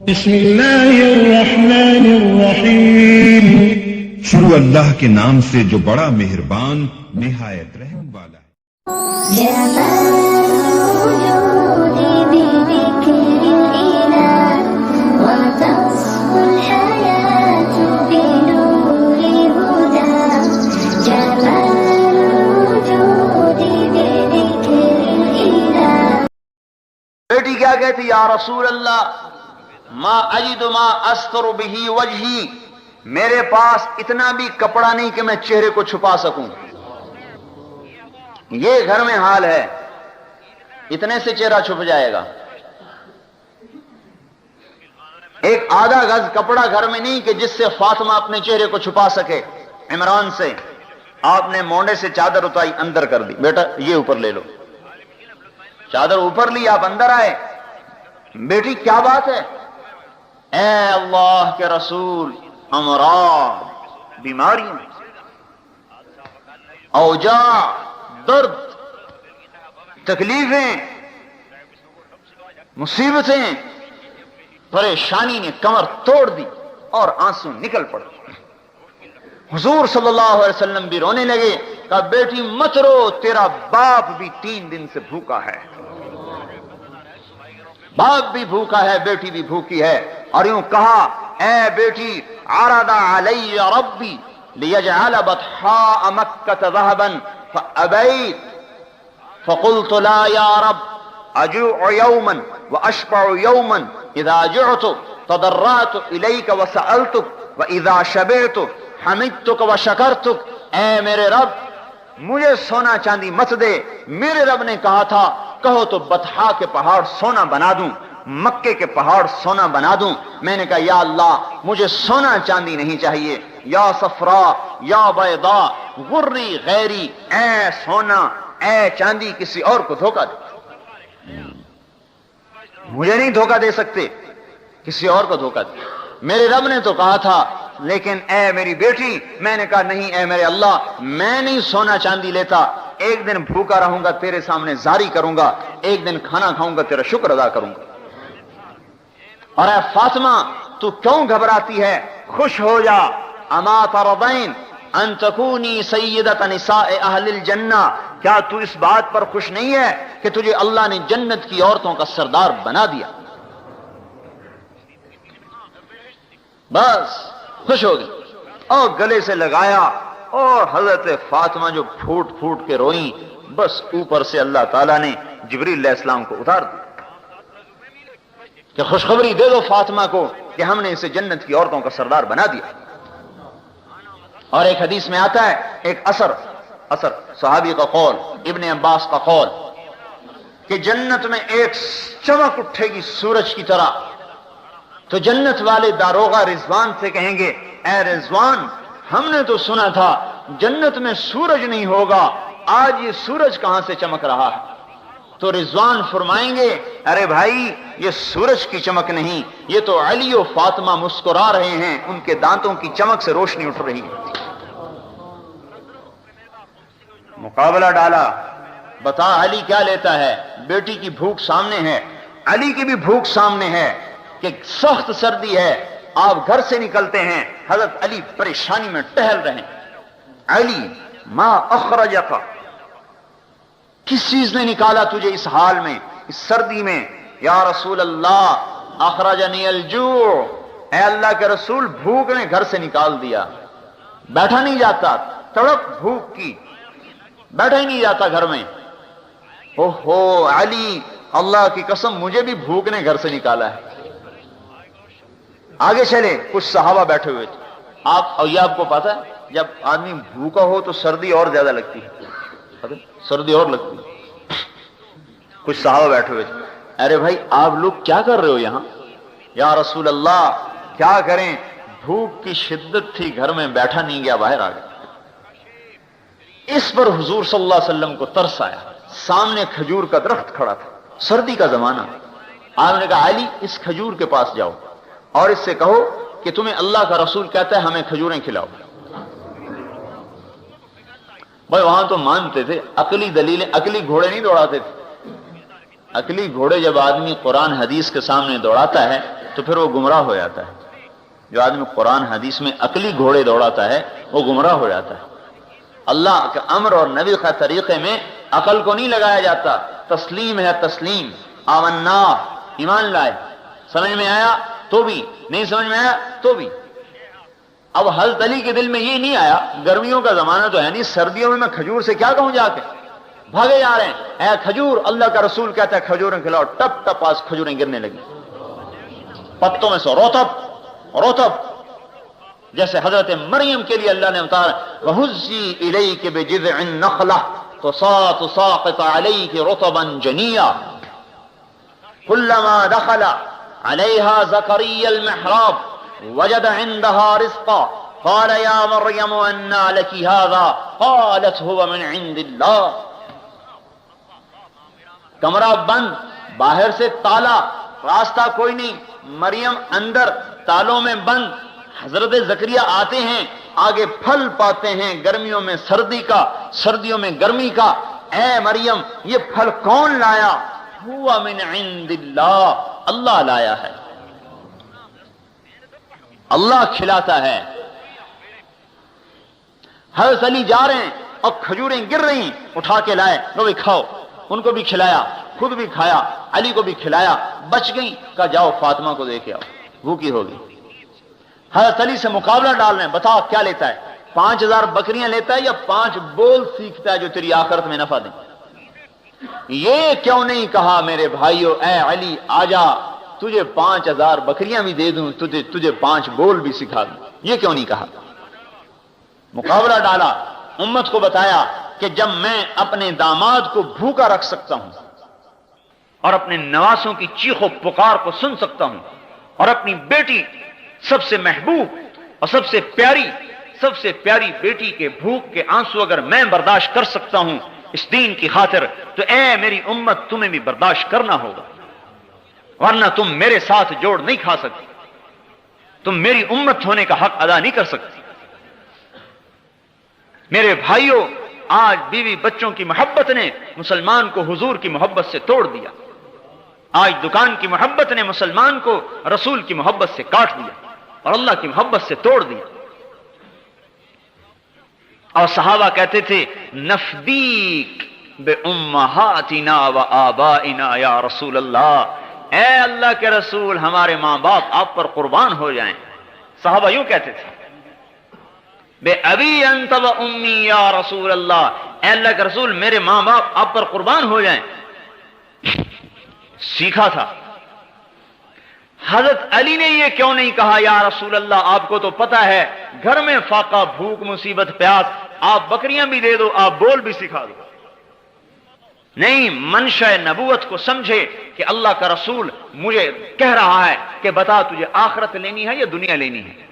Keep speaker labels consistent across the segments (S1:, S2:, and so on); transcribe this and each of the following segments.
S1: بسم اللہ الرحمن الرحیم،
S2: شروع اللہ کے نام سے جو بڑا مہربان نہایت رحم والا ہے۔
S3: بیٹی کیا کہتی؟ یا رسول اللہ، ما اجد ما استر به وجہی، میرے پاس اتنا بھی کپڑا نہیں کہ میں چہرے کو چھپا سکوں۔ یہ گھر میں حال ہے، اتنے سے چہرہ چھپ جائے گا۔ ایک آدھا گز کپڑا گھر میں نہیں کہ جس سے فاطمہ اپنے چہرے کو چھپا سکے۔ عمران سے آپ نے مونڈے سے چادر اتاری، اندر کر دی، بیٹا یہ اوپر لے لو۔ چادر اوپر لی، آپ اندر آئے۔ بیٹی کیا بات ہے؟ اے اللہ کے رسول، امراض، بیماریاں، اوجاع، درد، تکلیفیں، مصیبتیں، پریشانی نے کمر توڑ دی اور آنسو نکل پڑے۔ حضور صلی اللہ علیہ وسلم بھی رونے لگے، کہا بیٹی مت رو، تیرا باپ بھی 3 دن سے بھوکا ہے۔ باپ بھی بھوکا ہے، بیٹی بھی بھوکی ہے۔ اور یوں کہا، اے بیٹی، عرض علی ربی لیجعل بطحاء مکۃ ذهبا فابیت فقلت لا یا رب اجوع یوما واشبع یوما، اذا جعت تضرعت الیک وسألتک واذا شبعت حمدتک وشکرتک۔ اے میرے رب، مجھے سونا چاندی مت دے۔ میرے رب نے کہا تھا کہو تو بطحا کے پہاڑ سونا بنا دوں، مکے کے پہاڑ سونا بنا دوں۔ میں نے کہا یا اللہ، مجھے سونا چاندی نہیں چاہیے۔ یا صفرا یا بیضا غری غیری، اے سونا اے چاندی کسی اور کو دھوکہ دے، مجھے نہیں دھوکہ دے سکتے، کسی اور کو دھوکہ دے۔ میرے رب نے تو کہا تھا، لیکن اے میری بیٹی، میں نے کہا نہیں اے میرے اللہ، میں نہیں سونا چاندی لیتا۔ ایک دن بھوکا رہوں گا، تیرے سامنے زاری کروں گا، ایک دن کھانا کھاؤں گا، تیرا شکر ادا کروں گا۔ اور اے فاطمہ، تو کیوں گھبراتی ہے؟ خوش ہو جا۔ اما ترضین ان تکونی سیدۃ نساء اہل الجنہ، کیا تو اس بات پر خوش نہیں ہے کہ تجھے اللہ نے جنت کی عورتوں کا سردار بنا دیا؟ بس خوش ہو گئی اور گلے سے لگایا، اور حضرت فاطمہ جو پھوٹ پھوٹ کے روئیں، بس اوپر سے اللہ تعالیٰ نے جبریل علیہ السلام کو اتار دیا کہ خوشخبری دے دو فاطمہ کو کہ ہم نے اسے جنت کی عورتوں کا سردار بنا دیا۔ اور ایک حدیث میں آتا ہے، ایک اثر صحابی کا قول، ابن عباس کا قول، کہ جنت میں ایک چمک اٹھے گی سورج کی طرح، تو جنت والے داروغہ رضوان سے کہیں گے، اے رضوان، ہم نے تو سنا تھا جنت میں سورج نہیں ہوگا، آج یہ سورج کہاں سے چمک رہا ہے؟ تو رضوان فرمائیں گے، ارے بھائی، یہ سورج کی چمک نہیں، یہ تو علی و فاطمہ مسکرا رہے ہیں، ان کے دانتوں کی چمک سے روشنی اٹھ رہی ہے۔ مقابلہ ڈالا، بتا علی کیا لیتا ہے؟ بیٹی کی بھوک سامنے ہے، علی کی بھی بھوک سامنے ہے کہ سخت سردی ہے، آپ گھر سے نکلتے ہیں، حضرت علی پریشانی میں ٹہل رہے ہیں۔ علی، ما اخرجک، کس چیز نے نکالا تجھے اس حال میں، اس سردی میں؟ یا رسول اللہ، اخرجنی الجوع، اے اللہ کے رسول، بھوک نے گھر سے نکال دیا، بیٹھا نہیں جاتا، تڑپ بھوک کی، بیٹھا ہی نہیں جاتا گھر میں۔ اوہو علی، اللہ کی قسم مجھے بھی بھوک نے گھر سے نکالا ہے۔ آگے چلے، کچھ صحابہ بیٹھے ہوئے تھے۔ اور یہ آپ کو پتا ہے، جب آدمی بھوکا ہو تو سردی اور زیادہ لگتی ہے، سردی اور لگتی ہے۔ کچھ صحابہ بیٹھے ہوئے تھے، ارے بھائی آپ لوگ کیا کر رہے ہو یہاں؟ یا رسول اللہ، کیا کریں، بھوک کی شدت تھی، گھر میں بیٹھا نہیں گیا، باہر آ گیا۔ اس پر حضور صلی اللہ علیہ وسلم کو ترس آیا، سامنے کھجور کا درخت کھڑا تھا، سردی کا زمانہ۔ آپ نے کہا علی، اس کھجور کے پاس جاؤ اور اس سے کہو کہ تمہیں اللہ کا رسول کہتا ہے ہمیں کھجوریں کھلاؤ۔ بھائی وہاں تو مانتے تھے، عقلی دلیلیں، عقلی گھوڑے نہیں دوڑاتے تھے۔ عقلی گھوڑے جب آدمی قرآن حدیث کے سامنے دوڑاتا ہے تو پھر وہ گمراہ ہو جاتا ہے. جو آدمی قرآن حدیث میں عقلی گھوڑے دوڑاتا ہے وہ گمراہ ہو جاتا ہے. اللہ کے امر اور نبی کے طریقے میں عقل کو نہیں لگایا جاتا. تسلیم ہے تسلیم. آمنا ایمان لائے, سمجھ میں آیا تو بھی, نہیں سمجھ میں آیا تو بھی. اب حضرت علی کے دل میں یہ نہیں آیا, گرمیوں کا زمانہ تو ہے نہیں, سردیوں میں کھجور سے کیا کہوں جا کے, بھاگے جا رہے ہیں, اے کھجور, اللہ کا رسول کہتا ہے کھجوریں کھلاؤ, ٹپ ٹپ آج کھجوریں گرنے لگی پتوں میں سے, روتب روتب, جیسے حضرت مریم کے لیے اللہ نے اتارا وَهُزِّي إِلَيْكِ بِجِذْعِ النَّخْلَةِ تُسَاقِطُ عَلَيْكِ رُطَبًا جَنِيًّا كُلَّمَا دَخَلَ عَلَيْهَا زَكَرِيَّا الْمِحْرَابَ وَجَدَ عِندَهَا رِزْقًا قَالَ يَا مَرْيَمُ أَنَّىٰ لَكِ هَٰذَا قَالَتْ هُوَ مِنْ عِندِ اللَّهِ. کمرہ بند, باہر سے تالا, راستہ کوئی نہیں, مریم اندر تالوں میں بند. حضرت زکریا آتے ہیں, آگے پھل پاتے ہیں, گرمیوں میں سردی کا, سردیوں میں گرمی کا. اے مریم, یہ پھل کون لایا؟ ہوا من عند اللہ, اللہ لایا ہے, اللہ کھلاتا ہے. حضرت علی جا رہے ہیں اور کھجوریں گر رہی ہیں, اٹھا کے لائے, لو بھی کھاؤ. ان کو بھی کھلایا, خود بھی کھایا, علی کو بھی کھلایا, بچ گئی. کہا جاؤ فاطمہ کو دے کے آؤ, بھوکی ہوگی. حضرت علی سے مقابلہ ڈال رہے ہیں, بتاؤ کیا لیتا ہے, 5000 بکریاں لیتا ہے یا 5 بول سیکھتا ہے جو تیری آخرت میں نفع دیں؟ یہ کیوں نہیں کہا میرے بھائیو, اے علی آجا, تجھے 5000 بکریاں بھی دے دوں, تجھے 5 بول بھی سکھا دوں, یہ کیوں نہیں کہا؟ مقابلہ ڈالا, امت کو بتایا کہ جب میں اپنے داماد کو بھوکا رکھ سکتا ہوں اور اپنے نواسوں کی چیخ و پکار کو سن سکتا ہوں, اور اپنی بیٹی سب سے محبوب اور سب سے پیاری بیٹی کے بھوک کے آنسو اگر میں برداشت کر سکتا ہوں اس دین کی خاطر, تو اے میری امت تمہیں بھی برداشت کرنا ہوگا, ورنہ تم میرے ساتھ جوڑ نہیں کھا سکتی, تم میری امت ہونے کا حق ادا نہیں کر سکتی. میرے بھائیوں, آج بیوی بچوں کی محبت نے مسلمان کو حضور کی محبت سے توڑ دیا. آج دکان کی محبت نے مسلمان کو رسول کی محبت سے کاٹ دیا اور اللہ کی محبت سے توڑ دیا. اور صحابہ کہتے تھے نفدیک بے امہاتنا و آبائنا یا رسول اللہ, اے اللہ کے رسول ہمارے ماں باپ آپ پر قربان ہو جائیں. صحابہ یوں کہتے تھے بے ابی انت و امی یا رسول اللہ, اے اللہ کے رسول میرے ماں باپ آپ پر قربان ہو جائیں. سیکھا تھا. حضرت علی نے یہ کیوں نہیں کہا یا رسول اللہ, آپ کو تو پتا ہے گھر میں فاقہ, بھوک, مصیبت, پیاس, آپ بکریاں بھی دے دو, آپ بول بھی سکھا دو. نہیں, منشا نبوت کو سمجھے کہ اللہ کا رسول مجھے کہہ رہا ہے کہ بتا تجھے آخرت لینی ہے یا دنیا لینی ہے.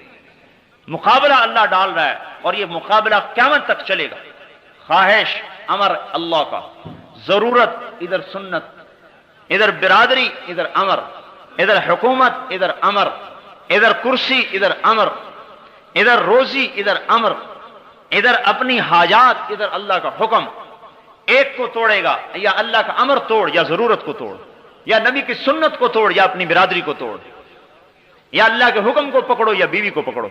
S3: مقابلہ اللہ ڈال رہا ہے اور یہ مقابلہ قیامت تک چلے گا. خواہش امر اللہ کا, ضرورت ادھر سنت, ادھر برادری ادھر امر, ادھر حکومت ادھر امر, ادھر کرسی ادھر امر, ادھر روزی ادھر امر, ادھر اپنی حاجات ادھر اللہ کا حکم. ایک کو توڑے گا, یا اللہ کا امر توڑ, یا ضرورت کو توڑ, یا نبی کی سنت کو توڑ, یا اپنی برادری کو توڑ, یا اللہ کے حکم کو پکڑو یا بیوی کو پکڑو,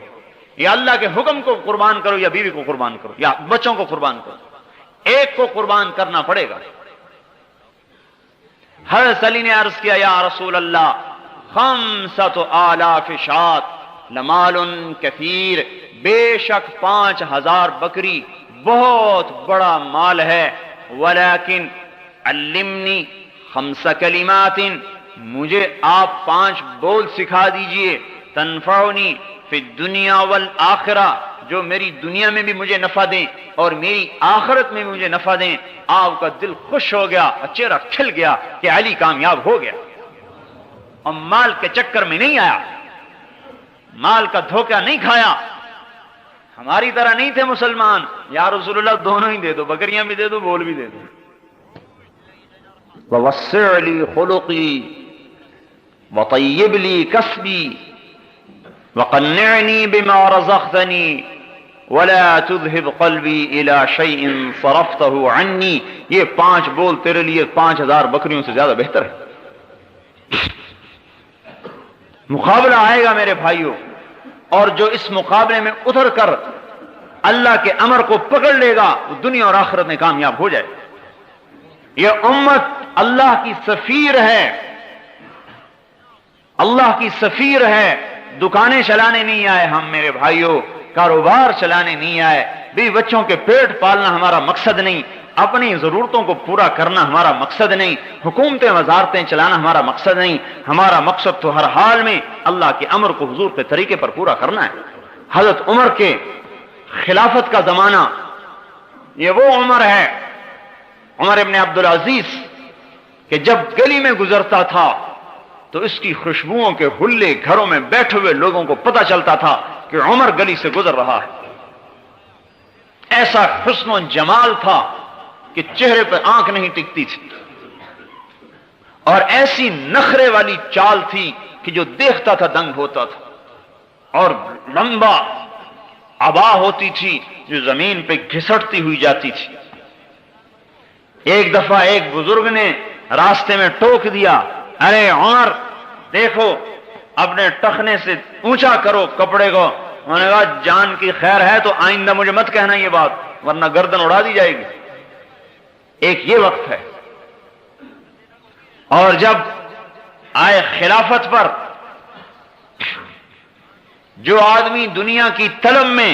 S3: یا اللہ کے حکم کو قربان کرو یا بیوی کو قربان کرو یا بچوں کو قربان کرو. ایک کو قربان کرنا پڑے گا. حضرت علی نے عرض کیا یا رسول اللہ, 5,000 شاۃ لمال کثیر, بے شک 5,000 بکری بہت بڑا مال ہے. ولیکن علمنی 5 کلمات, مجھے آپ 5 بول سکھا دیجئے, تنفعنی فی الدنیا والآخرہ, جو میری دنیا میں بھی مجھے نفع دیں اور میری آخرت میں بھی مجھے نفع دیں. آپ کا دل خوش ہو گیا, چہرہ کھل گیا کہ علی کامیاب ہو گیا, اور مال کے چکر میں نہیں آیا, مال کا دھوکہ نہیں کھایا. ہماری طرح نہیں تھے مسلمان, یا رسول اللہ دونوں ہی دے دو, بکریاں بھی دے دو, بول بھی دے دو. ووسع لی خلقی وطیب لی کسبی وقنعنی بما رزقتنی ولا تذهب قلبی الى شیء صرفته عنی. یہ 5 بول تیرے لیے 5,000 بکریوں سے زیادہ بہتر ہے. مقابلہ آئے گا میرے بھائیوں، اور جو اس مقابلے میں اتر کر اللہ کے امر کو پکڑ لے گا وہ دنیا اور آخرت میں کامیاب ہو جائے۔ یہ امت اللہ کی سفیر ہے، اللہ کی سفیر ہے۔ دکانیں چلانے نہیں آئے ہم میرے بھائیوں، کاروبار چلانے نہیں آئے، بیوی بچوں کے پیٹ پالنا ہمارا مقصد نہیں، اپنی ضرورتوں کو پورا کرنا ہمارا مقصد نہیں، حکومتیں وزارتیں چلانا ہمارا مقصد نہیں۔ ہمارا مقصد تو ہر حال میں اللہ کے امر کو حضور کے طریقے پر پورا کرنا ہے۔ حضرت عمر کے خلافت کا زمانہ یہ وہ عمر ہے، عمر ابن عبدالعزیز، کہ جب گلی میں گزرتا تھا تو اس کی خوشبوؤں کے حلے گھروں میں بیٹھے ہوئے لوگوں کو پتہ چلتا تھا کہ عمر گلی سے گزر رہا ہے۔ ایسا حسن و جمال تھا کہ چہرے پہ آنکھ نہیں ٹکتی تھی، اور ایسی نخرے والی چال تھی کہ جو دیکھتا تھا دنگ ہوتا تھا، اور لمبا عبا ہوتی تھی جو زمین پہ گھسٹتی ہوئی جاتی تھی۔ ایک دفعہ ایک بزرگ نے راستے میں ٹوک دیا، ارے عمر دیکھو اپنے ٹخنے سے اونچا کرو کپڑے کو۔ انہوں نے کہا جان کی خیر ہے تو آئندہ مجھے مت کہنا یہ بات، ورنہ گردن اڑا دی جائے گی۔ ایک یہ وقت ہے۔ اور جب آئے خلافت پر، جو آدمی دنیا کی طلب میں،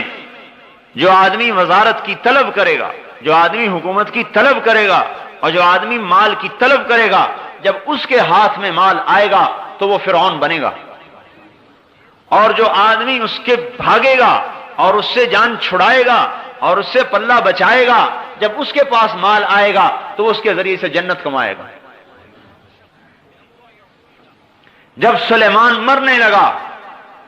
S3: جو آدمی وزارت کی طلب کرے گا، جو آدمی حکومت کی طلب کرے گا، اور جو آدمی مال کی طلب کرے گا، جب اس کے ہاتھ میں مال آئے گا تو وہ فرعون بنے گا، اور جو آدمی اس کے بھاگے گا اور اس سے جان چھڑائے گا اور اس سے پلہ بچائے گا، جب اس کے پاس مال آئے گا تو وہ اس کے ذریعے سے جنت کمائے گا۔ جب سلیمان مرنے لگا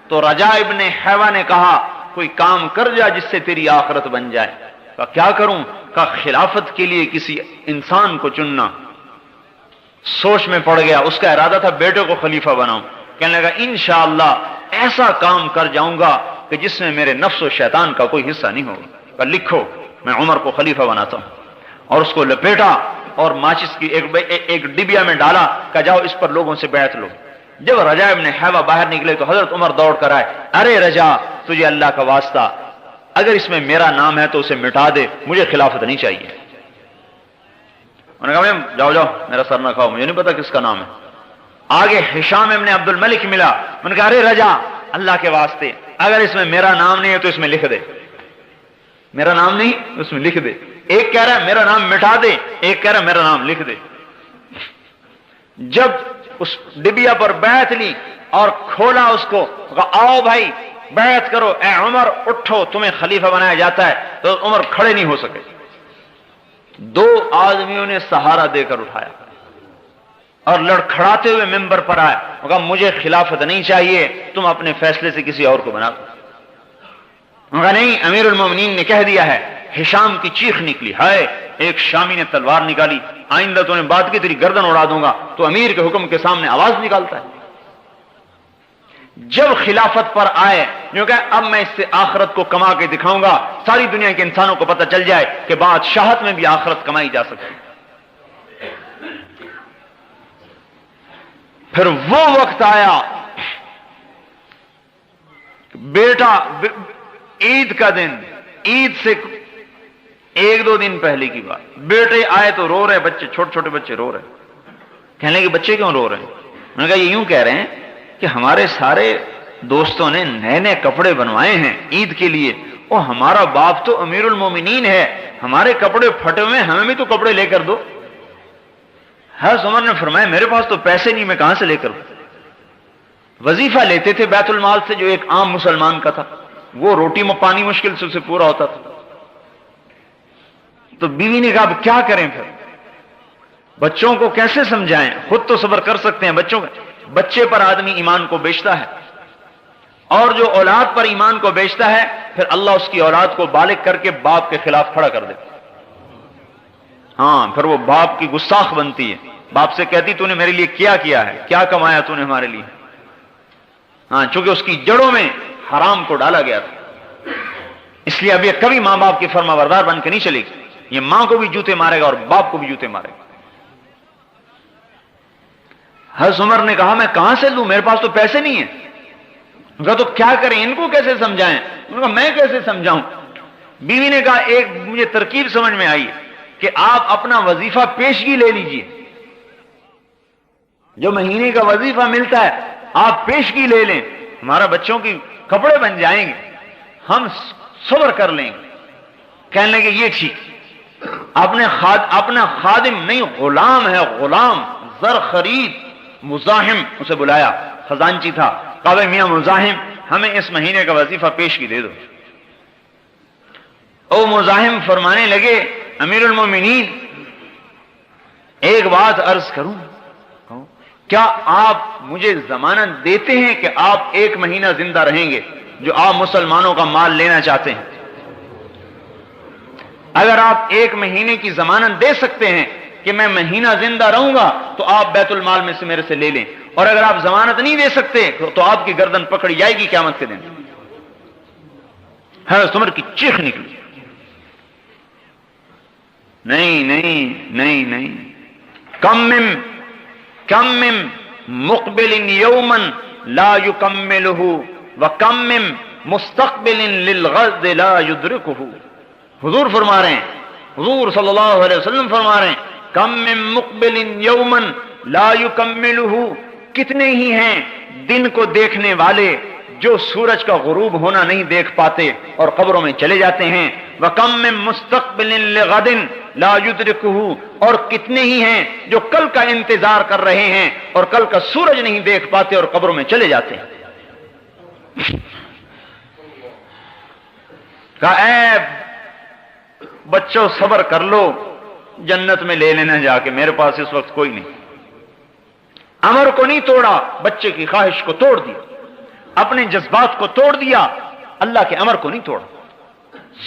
S3: تو رجا ابن حیوہ نے کہا کوئی کام کر جا جس سے تیری آخرت بن جائے۔ کہا کیا کروں؟ کہا خلافت کے لیے کسی انسان کو چننا۔ سوچ میں پڑ گیا، اس کا ارادہ تھا بیٹے کو خلیفہ بناؤں۔ کہنے لگا انشاءاللہ ایسا کام کر جاؤں گا کہ جس میں میرے نفس و شیطان کا کوئی حصہ نہیں ہوگا۔ کہا لکھو میں عمر کو خلیفہ بناتا ہوں، اور اس کو لپیٹا اور ماچس کی ایک ڈبیا میں ڈالا، کہا جاؤ اس پر لوگوں سے بیعت لو۔ جب رجا ابن حیوہ باہر نکلے تو حضرت عمر دوڑ کر آئے، ارے رجا تجھے اللہ کا واسطہ، اگر اس میں میرا نام ہے تو اسے مٹا دے، مجھے خلافت نہیں چاہیے۔ انہوں نے کہا جاؤ جاؤ میرا سر نہ کھاؤ، مجھے نہیں پتا کس کا نام ہے۔ آگے ہشام ابن عبد الملک ملا، انہوں نے کہا ارے رجا اللہ کے واسطے اگر اس میں میرا نام نہیں ہے تو اس میں لکھ دے، میرا نام نہیں اس میں لکھ دے۔ ایک کہہ رہا ہے میرا نام مٹا دے، ایک کہہ رہا ہے میرا نام لکھ دے۔ جب اس ڈبیا پر بیعت لی اور کھولا اس کو، کہا آؤ بھائی بیعت کرو، اے عمر اٹھو تمہیں خلیفہ بنایا جاتا ہے، تو عمر کھڑے نہیں ہو سکے۔ دو آدمیوں نے سہارا دے کر اٹھایا اور لڑکھڑاتے ہوئے ممبر پر آئے، کہا مجھے خلافت نہیں چاہیے، تم اپنے فیصلے سے کسی اور کو بنا دو۔ کہا نہیں امیر المومنین نے کہہ دیا ہے۔ ہشام کی چیخ نکلی، ہائے ایک شامی نے تلوار نکالی، آئندہ تو نے بات کی تیری گردن اڑا دوں گا، تو امیر کے حکم کے سامنے آواز نکالتا ہے۔ جب خلافت پر آئے جو کہ اب میں اس سے آخرت کو کما کے دکھاؤں گا، ساری دنیا کے انسانوں کو پتہ چل جائے کہ بادشاہت میں بھی آخرت کمائی جا سکتی۔ پھر وہ وقت آیا، بیٹا عید کا دن، عید سے ایک دو دن پہلے کی بات، بیٹے آئے تو رو رہے بچے، چھوٹے چھوٹے بچے رو رہے۔ کہنے لگے بچے کیوں رو رہے ہیں؟ میں نے کہا یہ یوں کہہ رہے ہیں کہ ہمارے سارے دوستوں نے نئے نئے کپڑے بنوائے ہیں عید کے لیے، اور ہمارا باپ تو امیر المومنین ہے، ہمارے کپڑے پھٹے ہوئے ہیں، ہمیں بھی تو کپڑے لے کر دو۔ حضرت عمر نے فرمایا میرے پاس تو پیسے نہیں، میں کہاں سے لے کر دوں؟ وظیفہ لیتے تھے بیت المال سے جو ایک عام مسلمان کا تھا، وہ روٹی میں پانی مشکل سے اسے پورا ہوتا تھا۔ تو بیوی نے کہا اب کیا کریں؟ پھر بچوں کو کیسے سمجھائیں؟ خود تو صبر کر سکتے ہیں، بچے پر آدمی ایمان کو بیچتا ہے، اور جو اولاد پر ایمان کو بیچتا ہے پھر اللہ اس کی اولاد کو بالغ کر کے باپ کے خلاف کھڑا کر دیتا۔ ہاں پھر وہ باپ کی گستاخ بنتی ہے، باپ سے کہتی تو نے میرے لیے کیا ہے، کیا کمایا تو نے ہمارے لیے؟ ہاں چونکہ اس کی جڑوں میں حرام کو ڈالا گیا تھا، اس لیے اب یہ کبھی ماں باپ کی فرما بردار بن کے نہیں چلے گی، یہ ماں کو بھی جوتے مارے گا اور باپ کو بھی جوتے مارے گا۔ حضرت عمر نے کہا میں کہاں سے لوں، میرے پاس تو پیسے نہیں ہیں. ان کا تو کیا کریں، ان کو کیسے سمجھائیں؟ ان کا میں کیسے سمجھاؤں؟ بیوی نے کہا ایک مجھے ترکیب سمجھ میں آئی کہ آپ اپنا وظیفہ پیشگی لے لیجئے، جو مہینے کا وظیفہ ملتا ہے آپ پیشگی لے لیں، ہمارا بچوں کی کپڑے بن جائیں گے، ہم صبر کر لیں گے. کہنے لگے یہ ٹھیک. اپنا خادم نہیں غلام ہے، غلام زر خرید مزاحم اسے بلایا، خزانچی تھا. کہا بھائی میاں مزاحم ہمیں اس مہینے کا وظیفہ پیشگی دے دو. او مزاحم فرمانے لگے امیر المومنین ایک بات عرض کروں، کیا آپ مجھے ضمانت دیتے ہیں کہ آپ 1 مہینہ زندہ رہیں گے جو آپ مسلمانوں کا مال لینا چاہتے ہیں؟ اگر آپ 1 مہینے کی ضمانت دے سکتے ہیں کہ میں مہینہ زندہ رہوں گا تو آپ بیت المال میں سے میرے سے لے لیں، اور اگر آپ ضمانت نہیں دے سکتے تو آپ کی گردن پکڑی جائے گی قیامت کے دن. حضرت عمر کی چیخ نکلی، نہیں نہیں نہیں نہیں، کم من مقبل یوما لا یکملہ وکم من مستقبل للغد لا یدرکہ. حضور فرما رہے ہیں، حضور صلی اللہ علیہ وسلم فرما رہے ہیں کم من مقبل یوما لا یکملہ، کتنے ہی ہیں دن کو دیکھنے والے جو سورج کا غروب ہونا نہیں دیکھ پاتے اور قبروں میں چلے جاتے ہیں. وَكَمْ مِن مُسْتَقْبِلٍ لِغَدٍ لَا يُدْرِكُهُ، اور کتنے ہی ہیں جو کل کا انتظار کر رہے ہیں اور کل کا سورج نہیں دیکھ پاتے اور قبروں میں چلے جاتے ہیں. کہا اے بچوں صبر کر لو، جنت میں لے لینا جا کے، میرے پاس اس وقت کوئی نہیں. امر کو نہیں توڑا، بچے کی خواہش کو توڑ دیا، اپنے جذبات کو توڑ دیا، اللہ کے امر کو نہیں توڑا.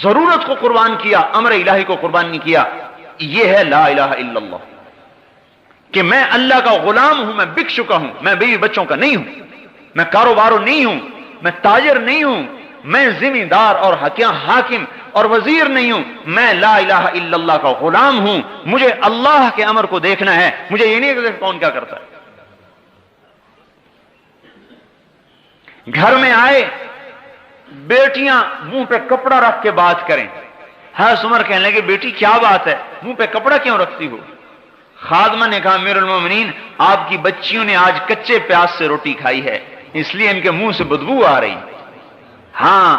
S3: ضرورت کو قربان کیا، امر الہی کو قربان نہیں کیا. یہ ہے لا الہ الا اللہ، کہ میں اللہ کا غلام ہوں، میں بک چکا ہوں، میں بیوی بچوں کا نہیں ہوں، میں کاروباروں نہیں ہوں، میں تاجر نہیں ہوں، میں ذمہ دار اور حاکم اور وزیر نہیں ہوں، میں لا الہ الا اللہ کا غلام ہوں. مجھے اللہ کے امر کو دیکھنا ہے، مجھے یہ نہیں کہ کون کیا کرتا ہے. گھر میں آئے بیٹیاں منہ پہ کپڑا رکھ کے بات کریں. حضرت عمر کہنے لگے بیٹی کیا بات ہے، منہ پہ کپڑا کیوں رکھتی ہو؟ خادمہ نے کہا امیر المومنین آپ کی بچیوں نے آج کچے پیاز سے روٹی کھائی ہے، اس لیے ان کے منہ سے بدبو آ رہی. ہاں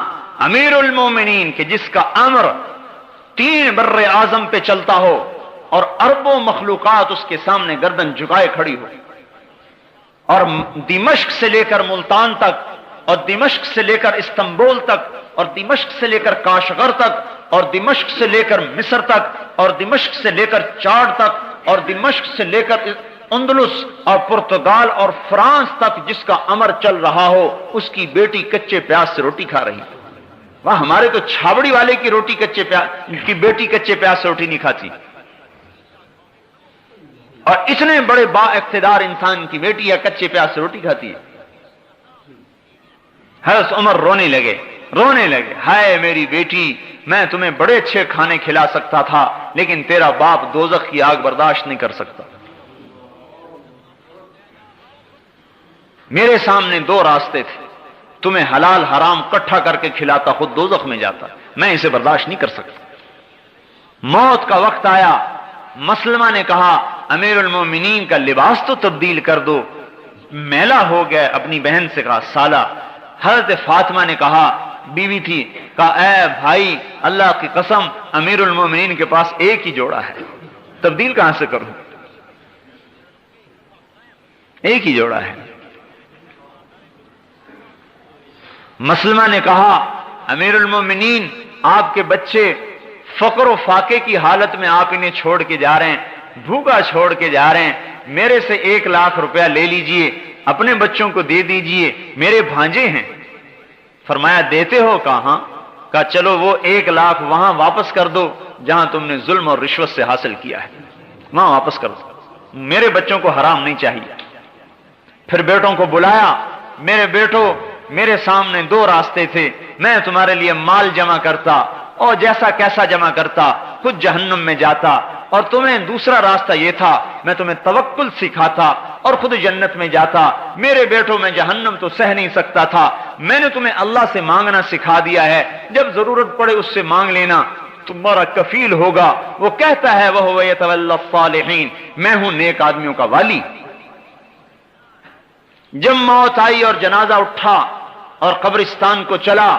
S3: امیر المومنین کہ جس کا امر 3 بر اعظم پہ چلتا ہو اور اربوں مخلوقات اس کے سامنے گردن جھکائے کھڑی ہو، اور دمشق سے لے کر ملتان تک، اور دمشق سے لے کر استنبول تک، اور دمشق سے لے کر کاشغر تک، اور دمشق سے لے کر مصر تک، اور دمشق سے لے کر چاڈ تک، اور دمشق سے لے کر اندلس اور پرتگال اور فرانس تک جس کا امر چل رہا ہو، اس کی بیٹی کچے پیاز سے روٹی کھا رہی. وہاں ہمارے تو چھاوڑی والے کی بیٹی کچے پیاز سے روٹی نہیں کھاتی، اور اتنے بڑے با اقتدار انسان کی بیٹی ہے کچے پیاز سے روٹی کھاتی ہے. حضرت عمر رونے لگے، ہائے میری بیٹی، میں تمہیں بڑے اچھے کھانے کھلا سکتا تھا لیکن تیرا باپ دوزخ کی آگ برداشت نہیں کر سکتا. میرے سامنے 2 راستے تھے، تمہیں حلال حرام کٹھا کر کے کھلاتا، خود دوزخ میں جاتا، میں اسے برداشت نہیں کر سکتا. موت کا وقت آیا، مسلمہ نے کہا امیر المومنین کا لباس تو تبدیل کر دو، میلا ہو گیا. اپنی بہن سے کہا سالہ. حضرت فاطمہ نے کہا، بیوی تھی، کہا اے بھائی اللہ کی قسم امیر المومنین کے پاس ایک ہی جوڑا ہے، تبدیل کہاں سے کروں؟ ایک ہی جوڑا ہے. مسلمہ نے کہا امیر المومنین آپ کے بچے فقر و فاقے کی حالت میں آپ انہیں چھوڑ کے جا رہے ہیں، بھوکا چھوڑ کے جا رہے ہیں، میرے سے 1 لاکھ روپیہ لے لیجئے، اپنے بچوں کو دے دیجئے، میرے بھانجے ہیں. فرمایا دیتے ہو؟ کہاں. کہا چلو وہ 1 لاکھ وہاں واپس کر دو جہاں تم نے ظلم اور رشوت سے حاصل کیا ہے، وہاں واپس کر دو، میرے بچوں کو حرام نہیں چاہیے. پھر بیٹوں کو بلایا، میرے بیٹو میرے سامنے 2 راستے تھے، میں تمہارے لیے مال جمع کرتا اور جیسا کیسا جمع کرتا، خود جہنم میں جاتا، اور تمہیں دوسرا راستہ یہ تھا میں تمہیں توکل سکھاتا اور خود جنت میں جاتا، میرے بیٹوں میں جہنم تو سہ نہیں سکتا تھا، میں نے تمہیں اللہ سے مانگنا سکھا دیا ہے، جب ضرورت پڑے اس سے مانگ لینا، تمہارا کفیل ہوگا۔ وہ کہتا ہے وَهُوَ يَتَوَلَّى الصَّالِحِينَ، میں ہوں نیک آدمیوں کا والی۔ جب موت آئی اور جنازہ اٹھا اور قبرستان کو چلا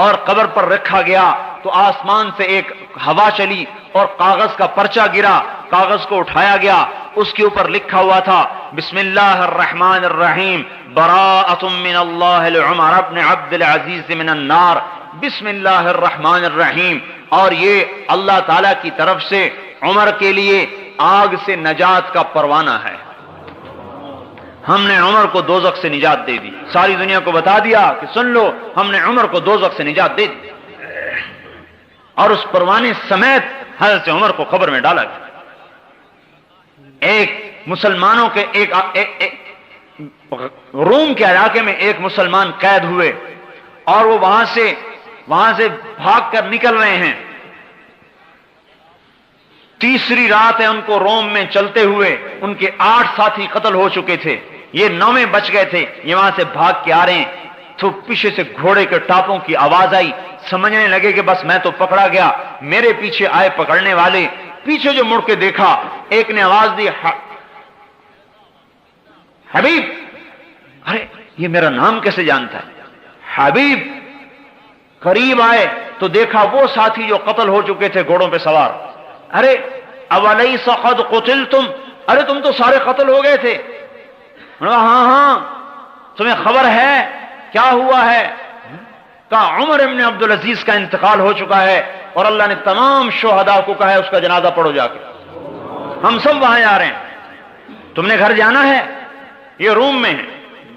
S3: اور قبر پر رکھا گیا تو آسمان سے ایک ہوا چلی اور کاغذ کا پرچہ گرا، کاغذ کو اٹھایا گیا، اس کے اوپر لکھا ہوا تھا بسم اللہ الرحمن الرحیم براءۃ من اللہ لعمر بن عبد العزیز من النار، بسم اللہ الرحمن الرحیم، اور یہ اللہ تعالی کی طرف سے عمر کے لیے آگ سے نجات کا پروانہ ہے۔ ہم نے عمر کو دوزخ سے نجات دے دی، ساری دنیا کو بتا دیا کہ سن لو ہم نے عمر کو دوزخ سے نجات دے دی، اور اس پروانے سمیت حضرت عمر کو قبر میں ڈالا گیا۔ ایک مسلمانوں کے روم کے علاقے میں ایک مسلمان قید ہوئے اور وہ وہاں سے بھاگ کر نکل رہے ہیں، تیسری رات ہے ان کو روم میں چلتے ہوئے، ان کے 8 ساتھی قتل ہو چکے تھے، یہ 9 بچ گئے تھے، یہ وہاں سے بھاگ کے آ رہے ہیں تو پیچھے سے گھوڑے کے ٹاپوں کی آواز آئی، سمجھنے لگے کہ بس میں تو پکڑا گیا، میرے پیچھے آئے پکڑنے والے، پیچھے جو مڑ کے دیکھا ایک نے آواز دی حبیب، ارے یہ میرا نام کیسے جانتا ہے حبیب؟ قریب آئے تو دیکھا وہ ساتھی جو قتل ہو چکے تھے گھوڑوں پہ سوار، ارے اولیس قد قتلتم، ارے تم تو سارے قتل ہو گئے تھے۔ ہاں ہاں تمہیں خبر ہے کیا ہوا ہے؟ کہا عمر ابن عبدالعزیز کا انتقال ہو چکا ہے اور اللہ نے تمام شہداء کو کہا ہے اس کا جنازہ پڑھو جا کے، ہم سب وہاں جا رہے ہیں، تم نے گھر جانا ہے؟ یہ روم میں ہے،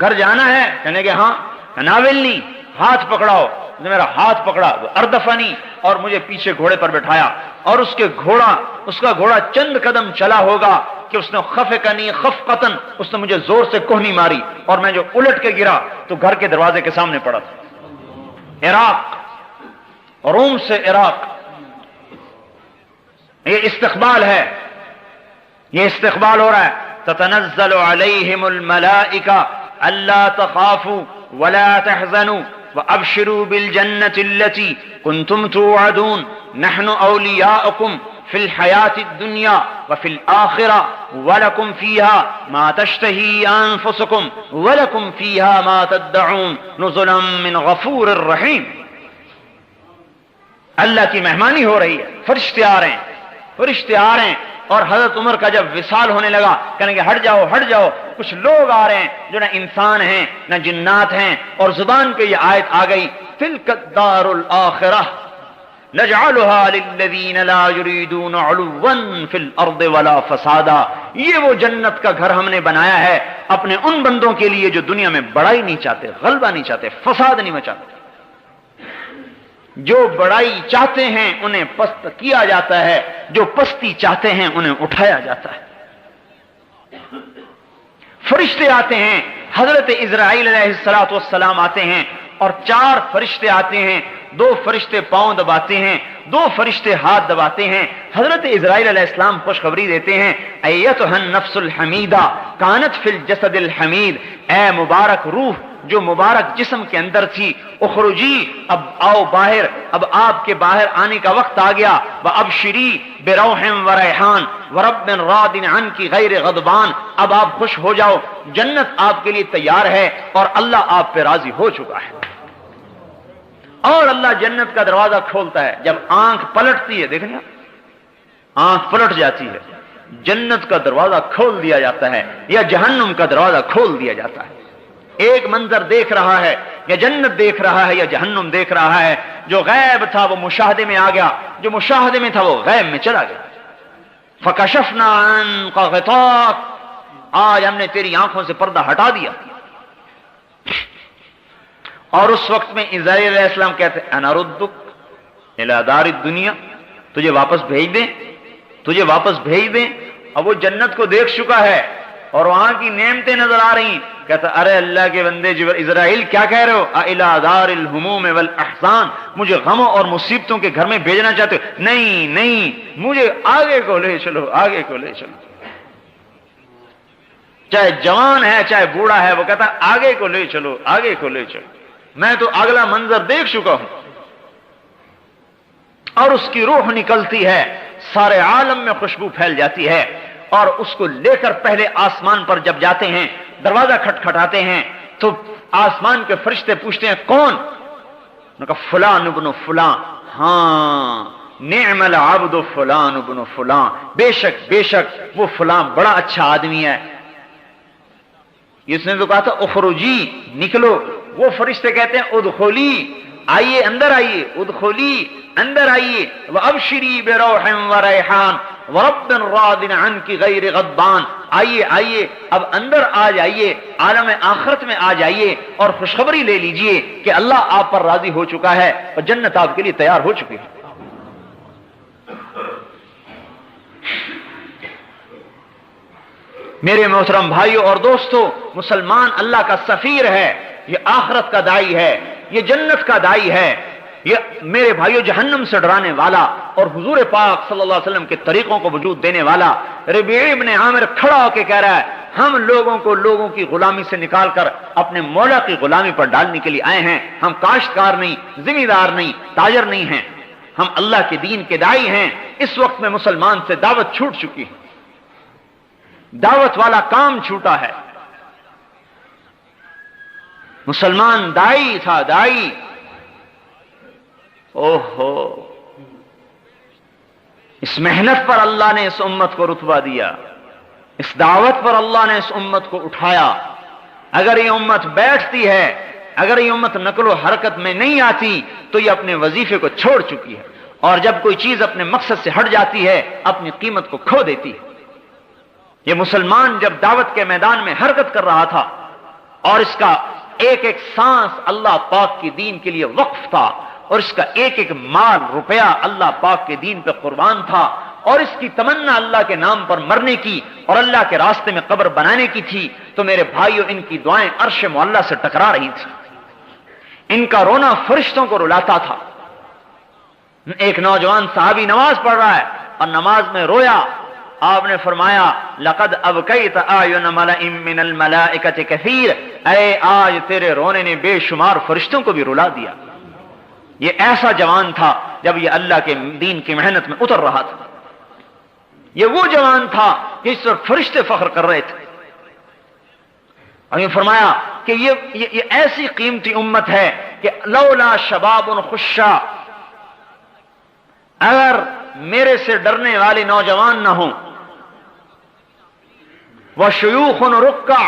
S3: گھر جانا ہے؟ کہنے کہ ہاں، ناولنی، ہاتھ پکڑاؤ، میرا ہاتھ پکڑا، اردفنی، اور مجھے پیچھے گھوڑے پر بٹھایا، اور اس کا گھوڑا چند قدم چلا ہوگا کہ اس نے خفقنی خفقتن، اس نے مجھے زور سے کوہنی ماری اور میں جو الٹ کے گرا تو گھر کے دروازے کے سامنے پڑا تھا۔ عراق، روم سے عراق، یہ استقبال ہے، یہ استقبال ہو رہا ہے۔ تتنزل علیہم الملائکہ الا تخافوا ولا تحزنوا وابشروا بالجنة التي كنتم توعدون نحن اولیاؤکم فی الحیاة الدنیا وفی الآخرہ ولکم فیہا ما تشتہی انفسکم ولکم فیہا ما تدعون نزلا من غفور الرحیم۔ اللہ کی مہمانی ہو رہی ہے، فرشتے آ رہے ہیں، اور حضرت عمر کا جب وصال ہونے لگا کہنے کہ ہٹ جاؤ ہٹ جاؤ، کچھ لوگ آ رہے ہیں جو نہ انسان ہیں نہ جنات ہیں، اور زبان پہ یہ آیت آ گئی تلک الدار الآخرہ نجعلها للذین لا یریدون علوا فی الارض ولا فسادا، یہ وہ جنت کا گھر ہم نے بنایا ہے اپنے ان بندوں کے لیے جو دنیا میں بڑائی نہیں چاہتے، غلبہ نہیں چاہتے، فساد نہیں مچاتے۔ جو بڑائی چاہتے ہیں انہیں پست کیا جاتا ہے، جو پستی چاہتے ہیں انہیں اٹھایا جاتا ہے۔ فرشتے آتے ہیں، حضرت اسرائیل علیہ السلام آتے ہیں، اور 4 فرشتے آتے ہیں، 2 فرشتے پاؤں دباتے ہیں، 2 فرشتے ہاتھ دباتے ہیں۔ حضرت اسرائیل علیہ السلام خوشخبری دیتے ہیں ایتھا النفس الحمیدہ کانت فی الجسد الحمید، اے مبارک روح جو مبارک جسم کے اندر تھی، اخرجی، اب آؤ باہر، اب آپ کے باہر آنے کا وقت آ گیا، وابشری بروح وریحان ورب راض عنک غیر غضبان، اب آپ خوش ہو جاؤ، جنت آپ کے لیے تیار ہے اور اللہ آپ پہ راضی ہو چکا ہے۔ اور اللہ جنت کا دروازہ کھولتا ہے، جب آنکھ پلٹتی ہے، دیکھیں آنکھ پلٹ جاتی ہے، جنت کا دروازہ کھول دیا جاتا ہے یا جہنم کا دروازہ کھول دیا جاتا ہے۔ ایک منظر دیکھ رہا ہے، یا جنت دیکھ رہا ہے یا جہنم دیکھ رہا ہے، جو غیب تھا وہ مشاہدے میں آ گیا، جو مشاہدے میں تھا وہ غیب میں چلا گیا۔ فکشفنا عنک غطاک، آج ہم نے تیری آنکھوں سے پردہ ہٹا دیا۔ اور اس وقت میں اسرائیل علیہ السلام کہتے ہیں انا ردک الی دار الدنیا، تجھے واپس بھیج دیں۔ اب وہ جنت کو دیکھ چکا ہے اور وہاں کی نعمتیں نظر آ رہی ہیں، کہتا ارے اللہ کے بندے اسرائیل کیا کہہ رہے ہو؟ اِلَىٰ دَارِ الْهُمُومِ وَالْأَحْزَانِ، مجھے غموں اور مصیبتوں کے گھر میں بھیجنا چاہتے ہو؟ نہیں، مجھے آگے کو لے چلو، آگے کو لے چلو۔ چاہے جوان ہے چاہے بوڑھا ہے، وہ کہتا آگے کو لے چلو، آگے کو لے چلو، میں تو اگلا منظر دیکھ چکا ہوں۔ اور اس کی روح نکلتی ہے، سارے عالم میں خوشبو پھیل جاتی ہے، اور اس کو لے کر پہلے آسمان پر جب جاتے ہیں، دروازہ کھٹکھٹاتے ہیں تو آسمان کے فرشتے پوچھتے ہیں کون؟ انہوں نے کہا فلان ابن فلان، ہاں نعم العبد فلان ابن فلان، بے شک وہ فلان بڑا اچھا آدمی ہے۔ اس نے تو کہا تھا اخرجی، نکلو، وہ فرشتے کہتے ہیں ادخلی، آئیے اندر آئیے، ادخلی اندر آئیے، وابشری بروح وریحان ورب راض عنک غیر غضبان، آئیے اب اندر آ جائیے، عالم آخرت میں آ جائیے اور خوشخبری لے لیجئے کہ اللہ آپ پر راضی ہو چکا ہے اور جنت آپ کے لیے تیار ہو چکی ہے۔ میرے محترم بھائیوں اور دوستو، مسلمان اللہ کا سفیر ہے، یہ آخرت کا داعی ہے، یہ جنت کا داعی ہے، یہ میرے بھائیوں جہنم سے ڈرانے والا اور حضور پاک صلی اللہ علیہ وسلم کے طریقوں کو وجود دینے والا۔ ربیع ابن عامر کھڑا ہو کے کہہ رہا ہے ہم لوگوں کو لوگوں کی غلامی سے نکال کر اپنے مولا کی غلامی پر ڈالنے کے لیے آئے ہیں، ہم کاشتکار نہیں، ذمہ دار نہیں، تاجر نہیں ہیں، ہم اللہ کے دین کے داعی ہیں۔ اس وقت میں مسلمان سے دعوت چھوٹ چکی ہے، دعوت والا کام چھوٹا ہے۔ مسلمان داعی تھا، داعی، اوہو، اس محنت پر اللہ نے اس امت کو رتبہ دیا، اس دعوت پر اللہ نے اس امت کو اٹھایا۔ اگر یہ امت بیٹھتی ہے، اگر یہ امت نقل و حرکت میں نہیں آتی تو یہ اپنے وظیفے کو چھوڑ چکی ہے، اور جب کوئی چیز اپنے مقصد سے ہٹ جاتی ہے اپنی قیمت کو کھو دیتی ہے۔ یہ مسلمان جب دعوت کے میدان میں حرکت کر رہا تھا اور اس کا ایک ایک سانس اللہ پاک کی دین کے لیے وقف تھا، اور اس کا ایک ایک مال روپیہ اللہ پاک کے دین پہ قربان تھا، اور اس کی تمنا اللہ کے نام پر مرنے کی اور اللہ کے راستے میں قبر بنانے کی تھی، تو میرے بھائیوں ان کی دعائیں عرش معلیٰ سے ٹکرا رہی تھی، ان کا رونا فرشتوں کو رلاتا تھا۔ ایک نوجوان صحابی نماز پڑھ رہا ہے اور نماز میں رویا، آپ نے فرمایا لقد ابکیت اعین ملأ من الملائکۃ کثیر، اے آج تیرے رونے نے بے شمار فرشتوں کو بھی رلا دیا۔ یہ ایسا جوان تھا جب یہ اللہ کے دین کی محنت میں اتر رہا تھا، یہ وہ جوان تھا جس پر فرشتے فخر کر رہے تھے۔ اور یہ فرمایا کہ یہ ایسی قیمتی امت ہے کہ لولا شباب خشا، اگر میرے سے ڈرنے والے نوجوان نہ ہوں، وشیوخ رکع،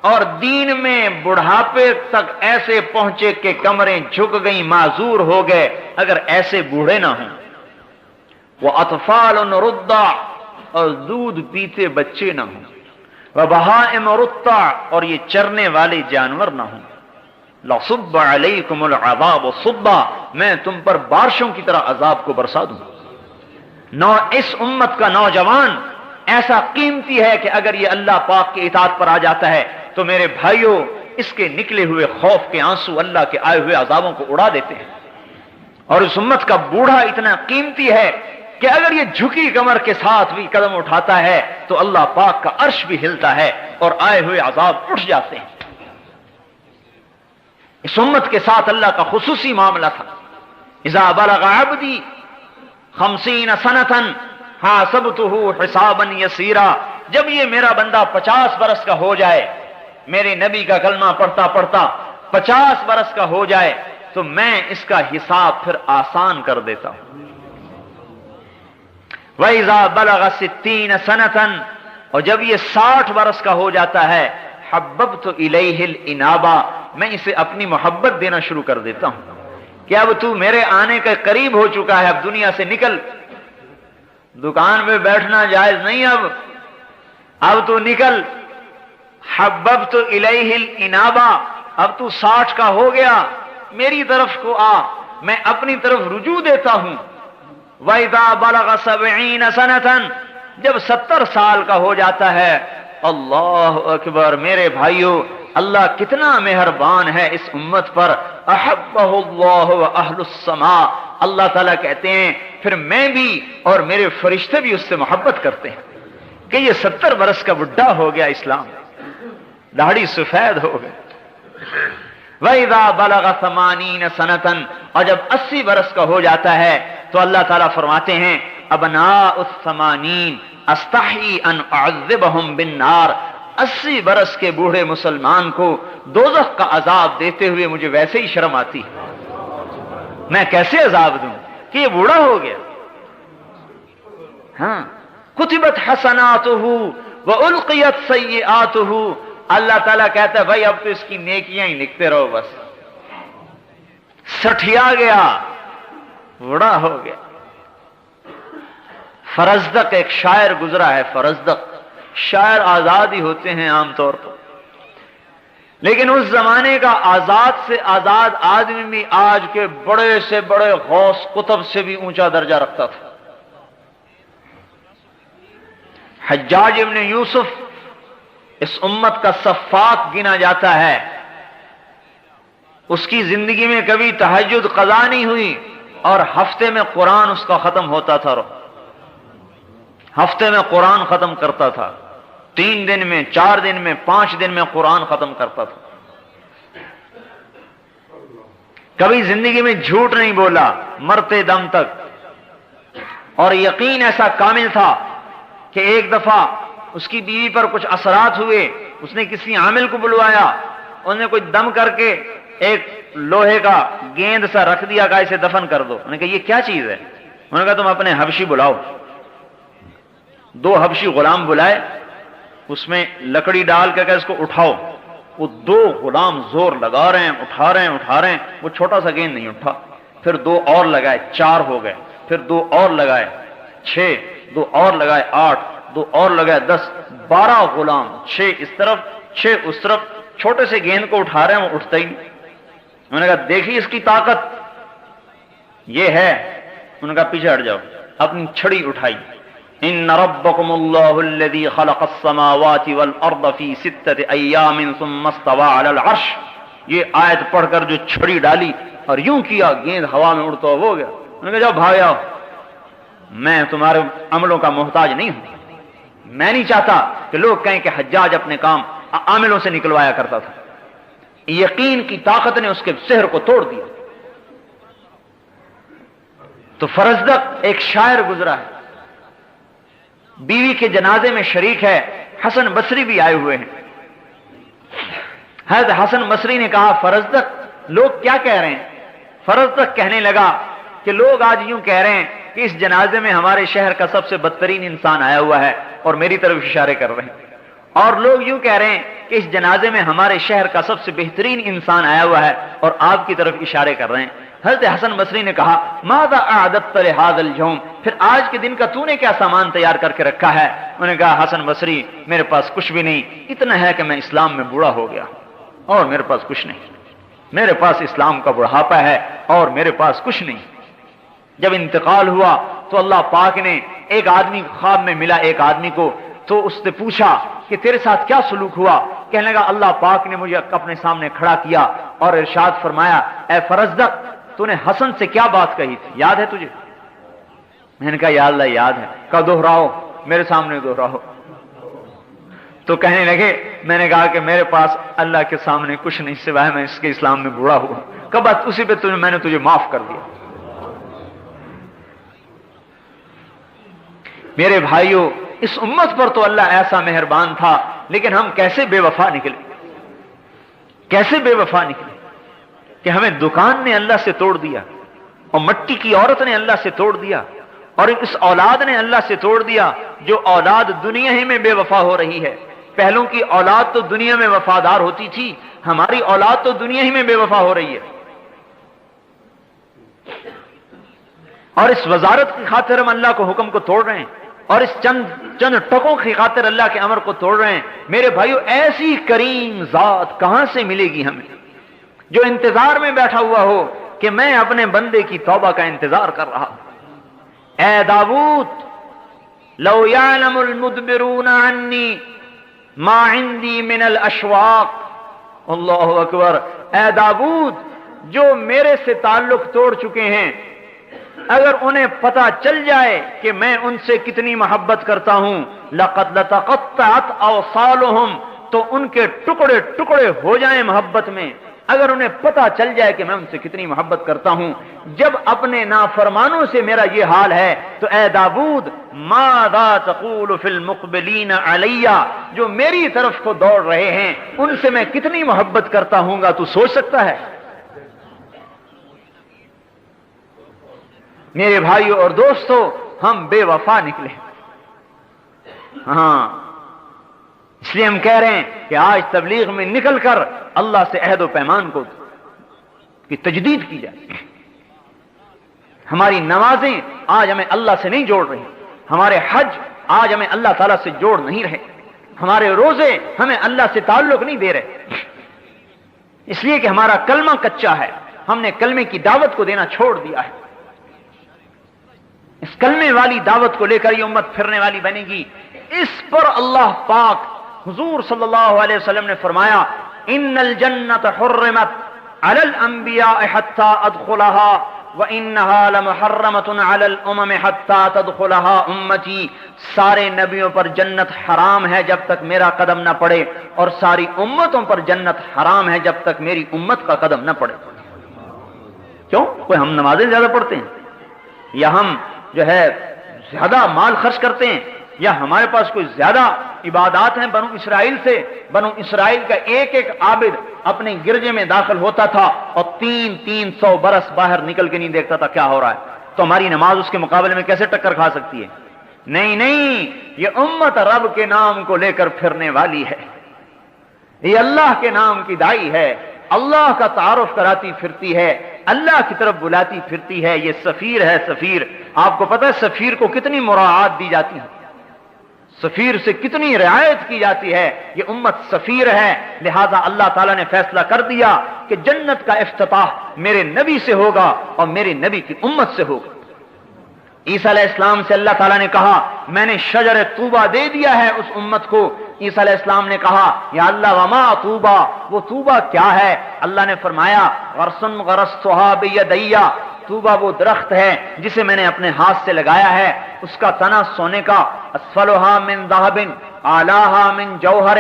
S3: اور دین میں بڑھاپے تک ایسے پہنچے کہ کمریں جھک گئیں، معذور ہو گئے، اگر ایسے بوڑھے نہ ہوں، وَأَطْفَالٌ رُضَّعٌ، اور دودھ پیتے بچے نہ ہوں، وَبَهَائِمُ رُتَّعٌ، اور یہ چرنے والے جانور نہ ہوں، لَصُبَّ عَلَيْكُمُ الْعَذَابُ صُبًّا، میں تم پر بارشوں کی طرح عذاب کو برسا دوں۔ اس امت کا نوجوان ایسا قیمتی ہے کہ اگر یہ اللہ پاک کی اطاعت پر آ جاتا ہے تو میرے بھائیوں اس کے نکلے ہوئے خوف کے آنسو اللہ کے آئے ہوئے عذابوں کو اڑا دیتے ہیں۔ اور اس امت کا بوڑھا اتنا قیمتی ہے کہ اگر یہ جھکی کمر کے ساتھ بھی قدم اٹھاتا ہے تو اللہ پاک کا عرش بھی ہلتا ہے اور آئے ہوئے عذاب اٹھ جاتے ہیں۔ اس امت کے ساتھ اللہ کا خصوصی معاملہ تھا۔ اذا بلغ عبدی 50 سنة حاسبته حسابا یسیرا، جب یہ میرا بندہ 50 برس کا ہو جائے، میرے نبی کا کلمہ پڑھتا پڑھتا 50 برس کا ہو جائے تو میں اس کا حساب پھر آسان کر دیتا ہوں۔ وَإِذَا بَلَغَ 60 سَنَةً، اور جب یہ 60 برس کا ہو جاتا ہے، حَبَّبْتُ إِلَيْهِ الْإِنَابَةَ، میں اسے اپنی محبت دینا شروع کر دیتا ہوں کہ اب تو میرے آنے کے قریب ہو چکا ہے، اب دنیا سے نکل، دکان پہ بیٹھنا جائز نہیں، اب تو نکل۔ حببت الیہ الانابہ، اب تو 60 کا ہو گیا، میری طرف کو آ، میں اپنی طرف رجوع دیتا ہوں۔ وَإِذَا بَلَغَ 70 سَنَةً، جب 70 سال کا ہو جاتا ہے، اللہ اکبر، میرے بھائیو اللہ کتنا مہربان ہے اس امت پر. احبہ اللہ و اہل السماء، اللہ تعالیٰ کہتے ہیں پھر میں بھی اور میرے فرشتے بھی اس سے محبت کرتے ہیں کہ یہ 70 برس کا بڈھا ہو گیا، اسلام داڑھی سفید ہو گئی. وَإِذَا بَلَغَ 80 سَنَةً، اور جب 80 برس کا ہو جاتا ہے تو اللہ تعالیٰ فرماتے ہیں ابناء الثمانین استحی ان اعذبہم بالنار، 80 برس کے بوڑھے مسلمان کو دوزخ کا عذاب دیتے ہوئے مجھے ویسے ہی شرم آتی ہے. میں کیسے عذاب دوں کہ یہ بوڑھا ہو گیا. ہاں، کتبت حسناتہ والقیت سیئاتہ، اللہ تعالیٰ کہتا ہے بھائی اب تو اس کی نیکیاں ہی لکھتے رہو، بس سٹھیا گیا، بوڑھا ہو گیا. فرزدق ایک شاعر گزرا ہے. فرزدق شاعر آزاد ہی ہوتے ہیں عام طور پر، لیکن اس زمانے کا آزاد سے آزاد آدمی بھی آج کے بڑے سے بڑے غوث قطب سے بھی اونچا درجہ رکھتا تھا. حجاج ابن یوسف اس امت کا سفاک گنا جاتا ہے. اس کی زندگی میں کبھی تہجد قضا نہیں ہوئی اور ہفتے میں قرآن اس کا ختم ہوتا تھا. ہفتے میں قرآن ختم کرتا تھا، 3 دن میں، 4 دن میں، 5 دن میں قرآن ختم کرتا تھا. کبھی زندگی میں جھوٹ نہیں بولا مرتے دم تک، اور یقین ایسا کامل تھا کہ ایک دفعہ اس کی بیوی پر کچھ اثرات ہوئے، اس نے کسی عامل کو بلوایا، انہوں نے کوئی دم کر کے ایک لوہے کا گیند سا رکھ دیا، کہا اسے دفن کر دو. انہوں نے کہا یہ کیا چیز ہے؟ انہوں نے کہا تم اپنے حبشی بلاؤ. 2 حبشی غلام بلائے، اس میں لکڑی ڈال کر اس کو اٹھاؤ. وہ 2 غلام زور لگا رہے ہیں، اٹھا رہے ہیں، وہ چھوٹا سا گیند نہیں اٹھا. پھر 2 اور لگائے، 4 ہو گئے. پھر 2 اور لگائے، 6. 2 اور لگائے، 8. 2 اور لگائے، 10. 12 غلام، 6 اس طرف 6 اس طرف، چھوٹے سے گیند کو اٹھا رہے ہیں، وہ اٹھتا ہی نہیں. انہوں نے کہا دیکھیے اس کی طاقت یہ ہے. انہوں نے کہا پیچھے ہٹ جاؤ. اپنی چھڑی اٹھائی. ان ربکم اللہ الذی خلق السماوات والارض فی 6 ایام ثم استوى علی العرش. یہ آیت پڑھ کر جو چھڑی ڈالی اور یوں کیا، گیند ہوا میں اڑتا ہو گیا. انہوں نے کہا جاؤ بھاگ جاؤ، میں تمہارے عملوں کا محتاج نہیں ہوں. میں نہیں چاہتا کہ لوگ کہیں کہ حجاج اپنے کام عاملوں سے نکلوایا کرتا تھا. یقین کی طاقت نے اس کے سحر کو توڑ دیا. تو فرزدق ایک شاعر گزرا ہے، بیوی کے جنازے میں شریک ہے. حسن بصری بھی آئے ہوئے ہیں. حضرت حسن بصری نے کہا فرزدق لوگ کیا کہہ رہے ہیں؟ فرزدق کہنے لگا کہ لوگ آج یوں کہہ رہے ہیں کہ اس جنازے میں ہمارے شہر کا سب سے بدترین انسان آیا ہوا ہے، اور میری طرف اشارے کر رہے ہیں. اور لوگ یوں کہہ رہے ہیں کہ اس جنازے میں ہمارے شہر کا سب سے بہترین انسان آیا ہوا ہے، اور آپ کی طرف اشارے کر رہے ہیں. حضرت حسن بصری نے کہا ماذا اعددت لهذا اليوم، پھر آج کے دن کا تو نے کیا سامان تیار کر کے رکھا ہے؟ انہوں نے کہا حسن بصری میرے پاس کچھ بھی نہیں، اتنا ہے کہ میں اسلام میں بوڑھا ہو گیا اور میرے پاس کچھ نہیں. میرے پاس اسلام کا بڑھاپا ہے اور میرے پاس کچھ نہیں. جب انتقال ہوا تو اللہ پاک نے ایک آدمی خواب میں ملا ایک آدمی کو، تو اس سے پوچھا کہ تیرے ساتھ کیا سلوک ہوا؟ کہنے لگا اللہ پاک نے مجھے اپنے سامنے کھڑا کیا اور ارشاد فرمایا اے فرزدق تو نے حسن سے کیا بات کہی تھی، یاد ہے تجھے؟ میں نے کہا یا اللہ یاد ہے. کہا دہراؤ، میرے سامنے دہراؤ. تو کہنے لگے میں نے کہا کہ میرے پاس اللہ کے سامنے کچھ نہیں سوائے میں اس کے اسلام میں بوڑھا ہوا. کب اسی پہ میں نے تجھے معاف کر دیا. میرے بھائیوں اس امت پر تو اللہ ایسا مہربان تھا، لیکن ہم کیسے بے وفا نکلے، کیسے بے وفا نکلے کہ ہمیں دکان نے اللہ سے توڑ دیا، اور مٹی کی عورت نے اللہ سے توڑ دیا، اور اس اولاد نے اللہ سے توڑ دیا جو اولاد دنیا ہی میں بے وفا ہو رہی ہے. پہلوں کی اولاد تو دنیا میں وفادار ہوتی تھی، ہماری اولاد تو دنیا ہی میں بے وفا ہو رہی ہے. اور اس وزارت کی خاطر ہم اللہ کو حکم کو توڑ رہے ہیں، اور اس چند ٹکوں کی خاطر اللہ کے امر کو توڑ رہے ہیں. میرے بھائیو ایسی کریم ذات کہاں سے ملے گی ہمیں جو انتظار میں بیٹھا ہوا ہو کہ میں اپنے بندے کی توبہ کا انتظار کر رہا ہوں. اے داؤد لو یعلم المدبرون عنی ما عندی من الاشواق، اللہ اکبر، اے داؤد جو میرے سے تعلق توڑ چکے ہیں، اگر انہیں پتہ چل جائے کہ میں ان سے کتنی محبت کرتا ہوں، لقد لتقطعت اوصالهم، تو ان کے ٹکڑے ٹکڑے ہو جائیں محبت میں، اگر انہیں پتہ چل جائے کہ میں ان سے کتنی محبت کرتا ہوں۔ جب اپنے نافرمانوں سے میرا یہ حال ہے تو اے داؤد ماذا تقول فی المقبلین علی، جو میری طرف کو دوڑ رہے ہیں ان سے میں کتنی محبت کرتا ہوں گا، تو سوچ سکتا ہے؟ میرے بھائیوں اور دوستو، ہم بے وفا نکلے، ہاں، اس لیے ہم کہہ رہے ہیں کہ آج تبلیغ میں نکل کر اللہ سے عہد و پیمان کو کی تجدید کی جائے۔ ہماری نمازیں آج ہمیں اللہ سے نہیں جوڑ رہی، ہمارے حج آج ہمیں اللہ تعالیٰ سے جوڑ نہیں رہے، ہمارے روزے ہمیں اللہ سے تعلق نہیں دے رہے، اس لیے کہ ہمارا کلمہ کچا ہے، ہم نے کلمے کی دعوت کو دینا چھوڑ دیا ہے۔ اس کلمے والی دعوت کو لے کر یہ امت پھرنے والی بنے گی۔ اس پر اللہ پاک حضور صلی اللہ علیہ وسلم نے فرمایا ان الجنت حرمت علی الانبیاء حتی ادخلها وانها لمحرمۃ علی الامم حتی تدخلها امتی، سارے نبیوں پر جنت حرام ہے جب تک میرا قدم نہ پڑے، اور ساری امتوں پر جنت حرام ہے جب تک میری امت کا قدم نہ پڑے۔ کیوں؟ کوئی ہم نمازیں زیادہ پڑھتے ہیں، یا ہم جو ہے زیادہ مال خرچ کرتے ہیں، یا ہمارے پاس کوئی زیادہ عبادات ہیں بنو اسرائیل سے؟ بنو اسرائیل کا ایک ایک عابد اپنے گرجے میں داخل ہوتا تھا اور 300 برس باہر نکل کے نہیں دیکھتا تھا کیا ہو رہا ہے، تو ہماری نماز اس کے مقابلے میں کیسے ٹکر کھا سکتی ہے؟ نہیں، یہ امت رب کے نام کو لے کر پھرنے والی ہے، یہ اللہ کے نام کی دائی ہے، اللہ کا تعارف کراتی پھرتی ہے، اللہ کی طرف بلاتی پھرتی ہے، یہ سفیر ہے۔ سفیر، آپ کو پتہ ہے سفیر کو کتنی مراعات دی جاتی ہے، سفیر سے کتنی رعایت کی جاتی ہے، یہ امت سفیر ہے، لہذا اللہ تعالیٰ نے فیصلہ کر دیا کہ جنت کا افتتاح میرے نبی سے ہوگا اور میرے نبی کی امت سے ہوگا۔ عیسیٰ علیہ السلام سے اللہ تعالیٰ نے کہا میں نے شجر طوبہ دے دیا ہے اس امت کو۔ عیسیٰ علیہ السلام نے کہا یا اللہ وما طوبہ، وہ طوبہ کیا ہے؟ اللہ نے فرمایا غرسن غرستھا بیدیا، طوبہ وہ درخت ہے جسے میں نے اپنے ہاتھ سے لگایا ہے، اس کا تنا سونے کا، اسفلھا من ذہب اعلیھا من جوہر،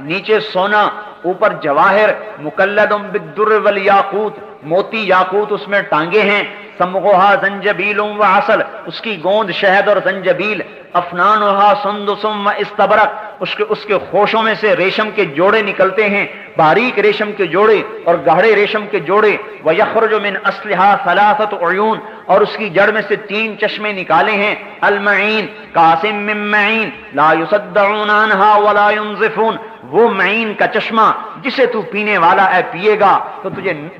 S3: نیچے سونا اوپر جواہر، مکلد بالدر والیاقوت، موتی یاقوت اس میں ٹانگے ہیں، سمغھا زنجبیل و عسل، اس کی گوند شہد اور زنجبیل، افنانھا سندس و استبرق، اس کے خوشوں میں سے ریشم کے جوڑے نکلتے ہیں، باریک ریشم کے جوڑے اور گہرے ریشم کے جوڑے، ویخرج من اصلھا ثلاثۃ عیون، اور اس کی جڑ میں سے 3 چشمے نکالے ہیں، المعین قاسم من معین لا یصدعون عنہا ولا ينزفون، وہ معین کا چشمہ جسے تو پینے والا ہے پیے گا تو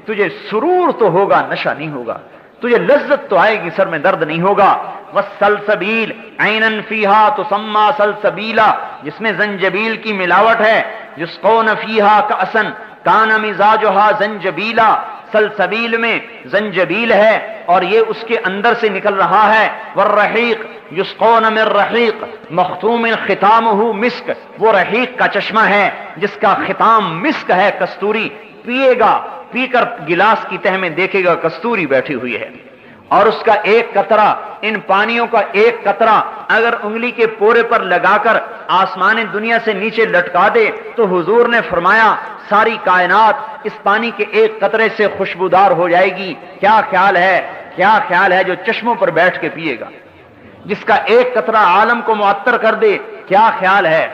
S3: تجھے سرور تو ہوگا، نشہ نہیں ہوگا، تجھے لذت تو آئے گی، سر میں درد نہیں ہوگا۔ والسلسبیل عینا فیہا تسمی سلسبیلا، جس میں زنجبیل کی ملاوٹ ہے، یسقون فیہا کأسا کان مزاجھا زنجبیلا، سلسبیل میں زنجبیل ہے اور یہ اس کے اندر سے نکل رہا ہے، والرحیق یسقون من رحیق مختوم ختامہ مسک، وہ رحیق کا چشمہ ہے جس کا ختام مسک ہے، کستوری، پیے گا، پی کر گلاس کی تہ میں دیکھے گا کستوری بیٹھی ہوئی ہے، اور اس کا ایک قطرہ، ان پانیوں کا ایک قطرہ اگر انگلی کے پورے پر لگا کر آسمان دنیا سے نیچے لٹکا دے تو حضور نے فرمایا ساری کائنات اس پانی کے ایک قطرے سے خوشبودار ہو جائے گی۔ کیا خیال ہے جو چشموں پر بیٹھ کے پیے گا، جس کا ایک قطرہ عالم کو معطر کر دے، کیا خیال ہے؟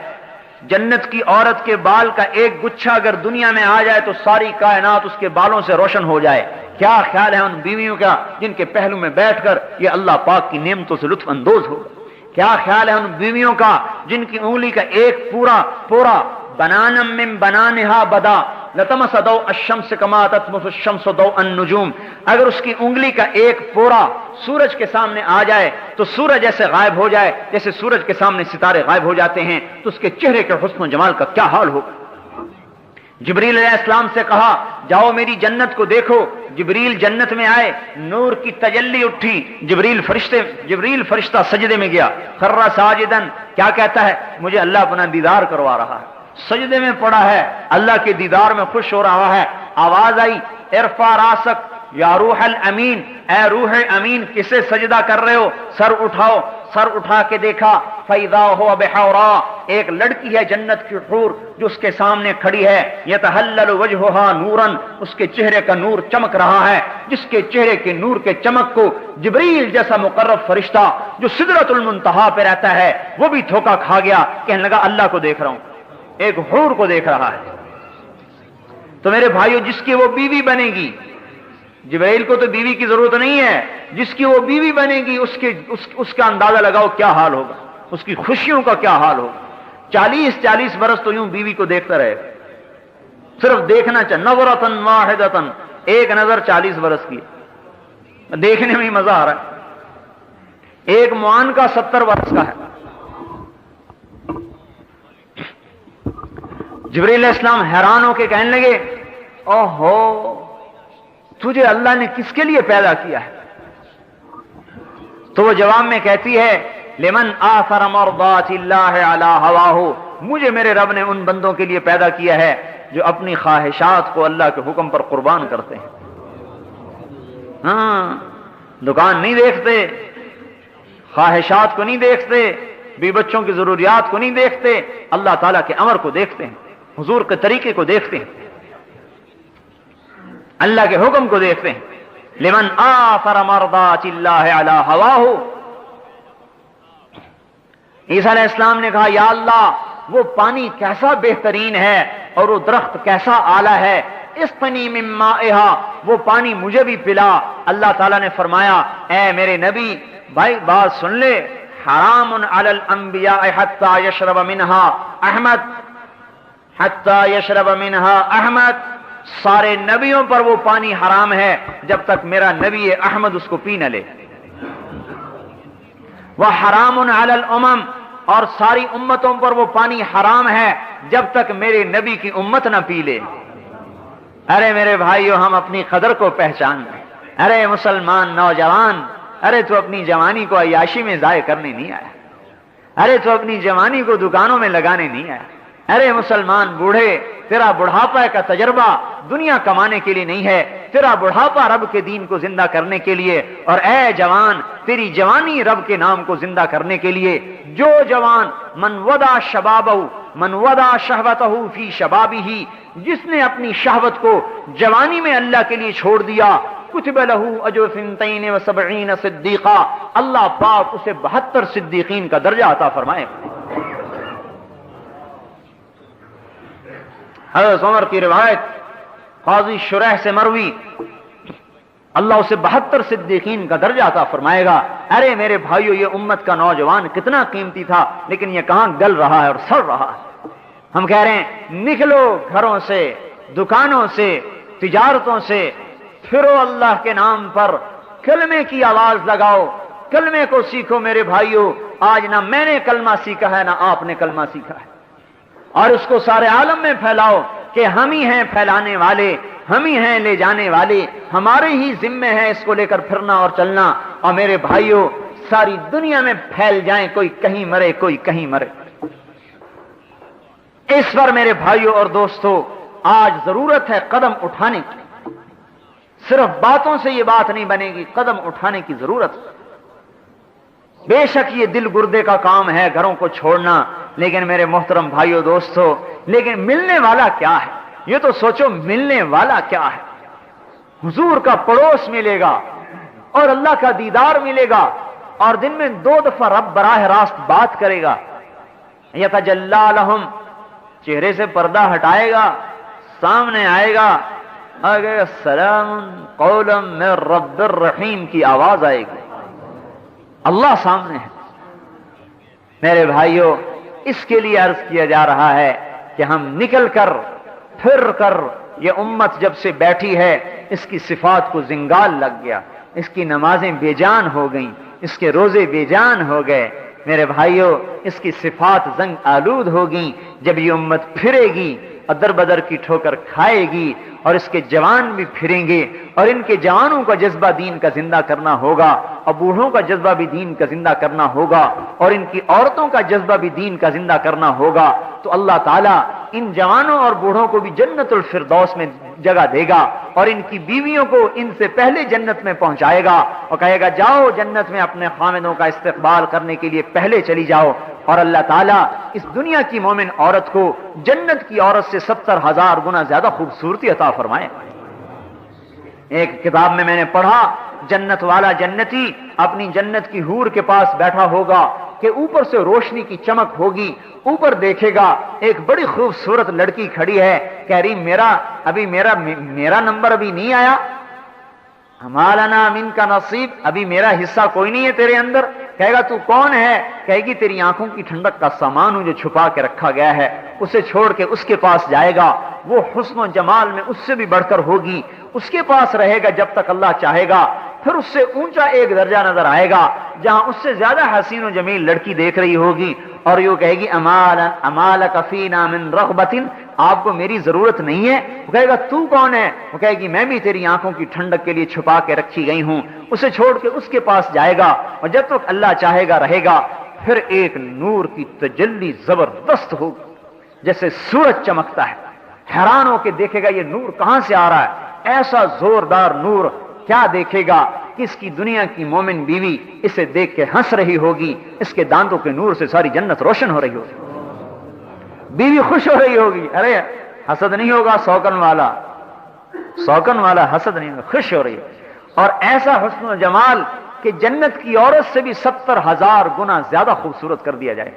S3: جنت کی عورت کے بال کا ایک گچھا اگر دنیا میں آ جائے تو ساری کائنات اس کے بالوں سے روشن ہو جائے۔ کیا خیال ہے ان بیویوں کا جن کے پہلو میں بیٹھ کر یہ اللہ پاک کی نعمتوں سے لطف اندوز ہوگا؟ کیا خیال ہے ان بیویوں کا جن کی انگلی کا ایک پورا بنانا من بنانہا بدا لتمس ضوء الشمس کما تطمس الشمس ضوء النجوم، اگر اس کی انگلی کا ایک پورا سورج کے سامنے آ جائے تو سورج ایسے غائب ہو جائے جیسے سورج کے سامنے ستارے غائب ہو جاتے ہیں، تو اس کے چہرے کے حسن و جمال کا کیا حال ہوگا؟ جبریل علیہ السلام سے کہا جاؤ میری جنت کو دیکھو، جبریل جنت میں آئے، نور کی تجلی اٹھی، جبریل فرشتہ سجدے میں گیا، خر ساجدن، کیا کہتا ہے؟ مجھے اللہ اپنا دیدار کروا رہا ہے، سجدے میں پڑا ہے, اللہ کے دیدار میں خوش ہو رہا ہے. آواز آئی ارفع راسک یا روح الامین, اے روح امین کسے سجدہ کر رہے ہو, سر اٹھاؤ. سر اٹھا کے دیکھا فَإِذَا هُوَ بِحَوْرَا, ایک لڑکی ہے جنت کی حور جو اس کے سامنے کھڑی ہے. يَتَهَلَّلُ وَجْهُهَا نُورًا, اس کے چہرے کا نور چمک رہا ہے, جس کے چہرے کے نور کے چمک کو جبریل جیسا مقرب فرشتہ جو سدرۃ المنتہا پہ رہتا ہے وہ بھی دھوکا کھا گیا, کہنے لگا اللہ کو دیکھ رہا ہوں, ایک حور کو دیکھ رہا ہے. تو میرے بھائیو جس کی وہ بیوی بنے گی, جبرائیل کو تو بیوی کی ضرورت نہیں ہے, جس کی وہ بیوی بنے گی اس کا اندازہ لگاؤ کیا حال ہوگا, اس کی خوشیوں کا کیا حال ہوگا. 40 برس تو یوں بیوی کو دیکھتا رہے, صرف دیکھنا چاہے, نظرۃ واحدۃ, ایک نظر 40 برس کی, دیکھنے میں ہی مزہ آ رہا ہے. ایک معان کا 70 برس کا ہے. جبرائیل علیہ السلام حیران ہو کے کہنے لگے اوہو تجھے اللہ نے کس کے لیے پیدا کیا ہے؟ تو وہ جواب میں کہتی ہے لمن آثر مرضات اللہ علی ہواہ, مجھے میرے رب نے ان بندوں کے لیے پیدا کیا ہے جو اپنی خواہشات کو اللہ کے حکم پر قربان کرتے ہیں. ہاں, دکان نہیں دیکھتے, خواہشات کو نہیں دیکھتے, بی بچوں کی ضروریات کو نہیں دیکھتے, اللہ تعالیٰ کے امر کو دیکھتے ہیں, حضور کے طریقے کو دیکھتے ہیں, اللہ کے حکم کو دیکھتے ہیں. لمن آثر مرضات اللہ علی ہواہ. عیسیٰ علیہ السلام نے کہا یا اللہ وہ پانی کیسا بہترین ہے اور وہ درخت کیسا اعلیٰ ہے, اسقنی من مائہا, وہ پانی مجھے بھی پلا. اللہ تعالیٰ نے فرمایا اے میرے نبی بھائی بات سن لے, حرام علی الانبیاء حتی یشرب منہا احمد, حتی یشرب منہا احمد, سارے نبیوں پر وہ پانی حرام ہے جب تک میرا نبی احمد اس کو پی نہ لے. وحرام علی الامم, اور ساری امتوں پر وہ پانی حرام ہے جب تک میرے نبی کی امت نہ پی لے. ارے میرے بھائیو ہم اپنی قدر کو پہچان لیں. ارے مسلمان نوجوان, ارے تو اپنی جوانی کو عیاشی میں ضائع کرنے نہیں آیا, ارے تو اپنی جوانی کو دکانوں میں لگانے نہیں آیا. ارے مسلمان بوڑھے, تیرا بڑھاپا کا تجربہ دنیا کمانے کے لیے نہیں ہے, تیرا بڑھاپا رب کے دین کو زندہ کرنے کے لیے, اور اے جوان تیری جوانی رب کے نام کو زندہ کرنے کے لیے. جو جوان من ودا شبابہ من ودا شہوتہ فی شبابہ, جس نے اپنی شہوت کو جوانی میں اللہ کے لیے چھوڑ دیا, کتب لہ اجر 72 صدیقہ, اللہ پاک اسے 72 صدیقین کا درجہ عطا فرمائے. حضرت عمر کی روایت قاضی شریح سے مروی, اللہ اسے 72 صدیقین کا درجہ عطا فرمائے گا. ارے میرے بھائیو یہ امت کا نوجوان کتنا قیمتی تھا, لیکن یہ کہاں گل رہا ہے اور سڑ رہا ہے. ہم کہہ رہے ہیں نکلو گھروں سے, دکانوں سے, تجارتوں سے, پھرو اللہ کے نام پر, کلمے کی آواز لگاؤ, کلمے کو سیکھو میرے بھائیو. آج نہ میں نے کلمہ سیکھا ہے نہ آپ نے کلمہ سیکھا ہے, اور اس کو سارے عالم میں پھیلاؤ کہ ہم ہی ہیں پھیلانے والے, ہم ہی ہیں لے جانے والے, ہمارے ہی ذمے ہے اس کو لے کر پھرنا اور چلنا. اور میرے بھائیو ساری دنیا میں پھیل جائیں, کوئی کہیں مرے کوئی کہیں مرے. اس پر میرے بھائیو اور دوستو آج ضرورت ہے قدم اٹھانے کی. صرف باتوں سے یہ بات نہیں بنے گی, قدم اٹھانے کی ضرورت. بے شک یہ دل گردے کا کام ہے گھروں کو چھوڑنا, لیکن میرے محترم بھائیو دوستو لیکن ملنے والا کیا ہے؟ یہ تو سوچو ملنے والا کیا ہے. حضور کا پڑوس ملے گا اور اللہ کا دیدار ملے گا, اور دن میں 2 دفعہ رب براہ راست بات کرے گا. یتجلی لہم, چہرے سے پردہ ہٹائے گا, سامنے آئے گا, آگے سلام قولا من رب الرحیم کی آواز آئے گی. اللہ سامنے ہے. میرے بھائیو اس کے لیے عرض کیا جا رہا ہے کہ ہم نکل کر پھر کر, یہ امت جب سے بیٹھی ہے اس کی صفات کو زنگال لگ گیا, اس کی نمازیں بے جان ہو گئیں, اس کے روزے بے جان ہو گئے. میرے بھائیو اس کی صفات زنگ آلود ہوگی. جب یہ امت پھرے گی اور در بدر کی ٹھوکر کھائے گی اور اس کے جوان بھی پھریں گے، اور ان کے جوانوں کا جذبہ دین کا زندہ کرنا ہوگا، اور بوڑھوں کا جذبہ بھی دین کا زندہ کرنا ہوگا، اور ان کی عورتوں کا جذبہ بھی دین کا زندہ کرنا ہوگا، تو اللہ تعالیٰ ان جوانوں اور بوڑھوں کو بھی جنت الفردوس میں جگہ دے گا، اور ان کی بیویوں کو ان سے پہلے جنت میں پہنچائے گا اور کہے گا جاؤ جنت میں اپنے خامدوں کا استقبال کرنے کے لیے پہلے چلی جاؤ۔ اور اللہ تعالیٰ اس دنیا کی مومن عورت کو جنت کی عورت سے 70,000 گنا زیادہ خوبصورتی عطا فرمائے۔ ایک کتاب میں نے پڑھا، جنت والا جنتی اپنی جنت کی حور کے پاس بیٹھا ہوگا کہ اوپر سے روشنی کی چمک ہوگی، اوپر دیکھے گا ایک بڑی خوبصورت لڑکی کھڑی ہے، کہہ رہی میرا نمبر ابھی نہیں آیا، ہمالنا من کا نصیب، ابھی میرا حصہ کوئی نہیں ہے تیرے اندر۔ کہے گا تو کون ہے؟ کہے گی تیری آنکھوں کی ٹھنڈک کا سامان ہوں جو چھپا کے رکھا گیا ہے۔ اسے چھوڑ کے اس کے پاس جائے گا، وہ حسن و جمال میں اس سے بھی بڑھ کر ہوگی، اس کے پاس رہے گا جب تک اللہ چاہے گا، پھر اس سے اونچا ایک درجہ نظر آئے گا جہاں اس سے زیادہ حسین و جمیل لڑکی دیکھ رہی ہوگی، اور یوں کہے گی امالک فینا من رغبت، آپ کو میری ضرورت نہیں ہے؟ وہ کہے گا تو کون ہے؟ وہ کہے گی میں بھی تیری آنکھوں کی ٹھنڈک کے لیے چھپا کے رکھی گئی ہوں۔ اسے چھوڑ کے اس کے پاس جائے گا، اور جب تک اللہ چاہے گا رہے گا، پھر ایک نور کی تجلی زبردست ہوگی جیسے سورج چمکتا ہے، حیران ہو کے دیکھے گا یہ نور کہاں سے آ رہا ہے، ایسا زوردار نور کیا دیکھے گا کہ اس کی دنیا کی مومن بیوی اسے دیکھ کے ہنس رہی ہوگی، اس کے دانتوں کے نور سے ساری جنت روشن ہو رہی ہوگی، بیوی خوش ہو رہی ہوگی، ارے حسد نہیں ہوگا، سوکن والا حسد نہیں ہوگا، خوش ہو رہی ہے، اور ایسا حسن و جمال کہ جنت کی عورت سے بھی 70,000 گنا زیادہ خوبصورت کر دیا جائے۔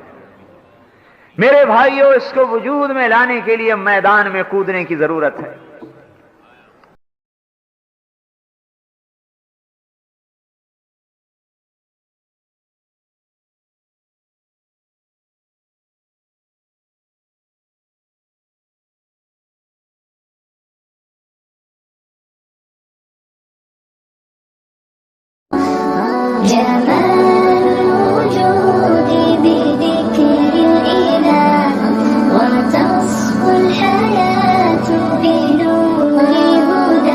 S3: میرے بھائیوں، اس کو وجود میں لانے کے لیے میدان میں کودنے کی ضرورت ہے۔
S4: جمال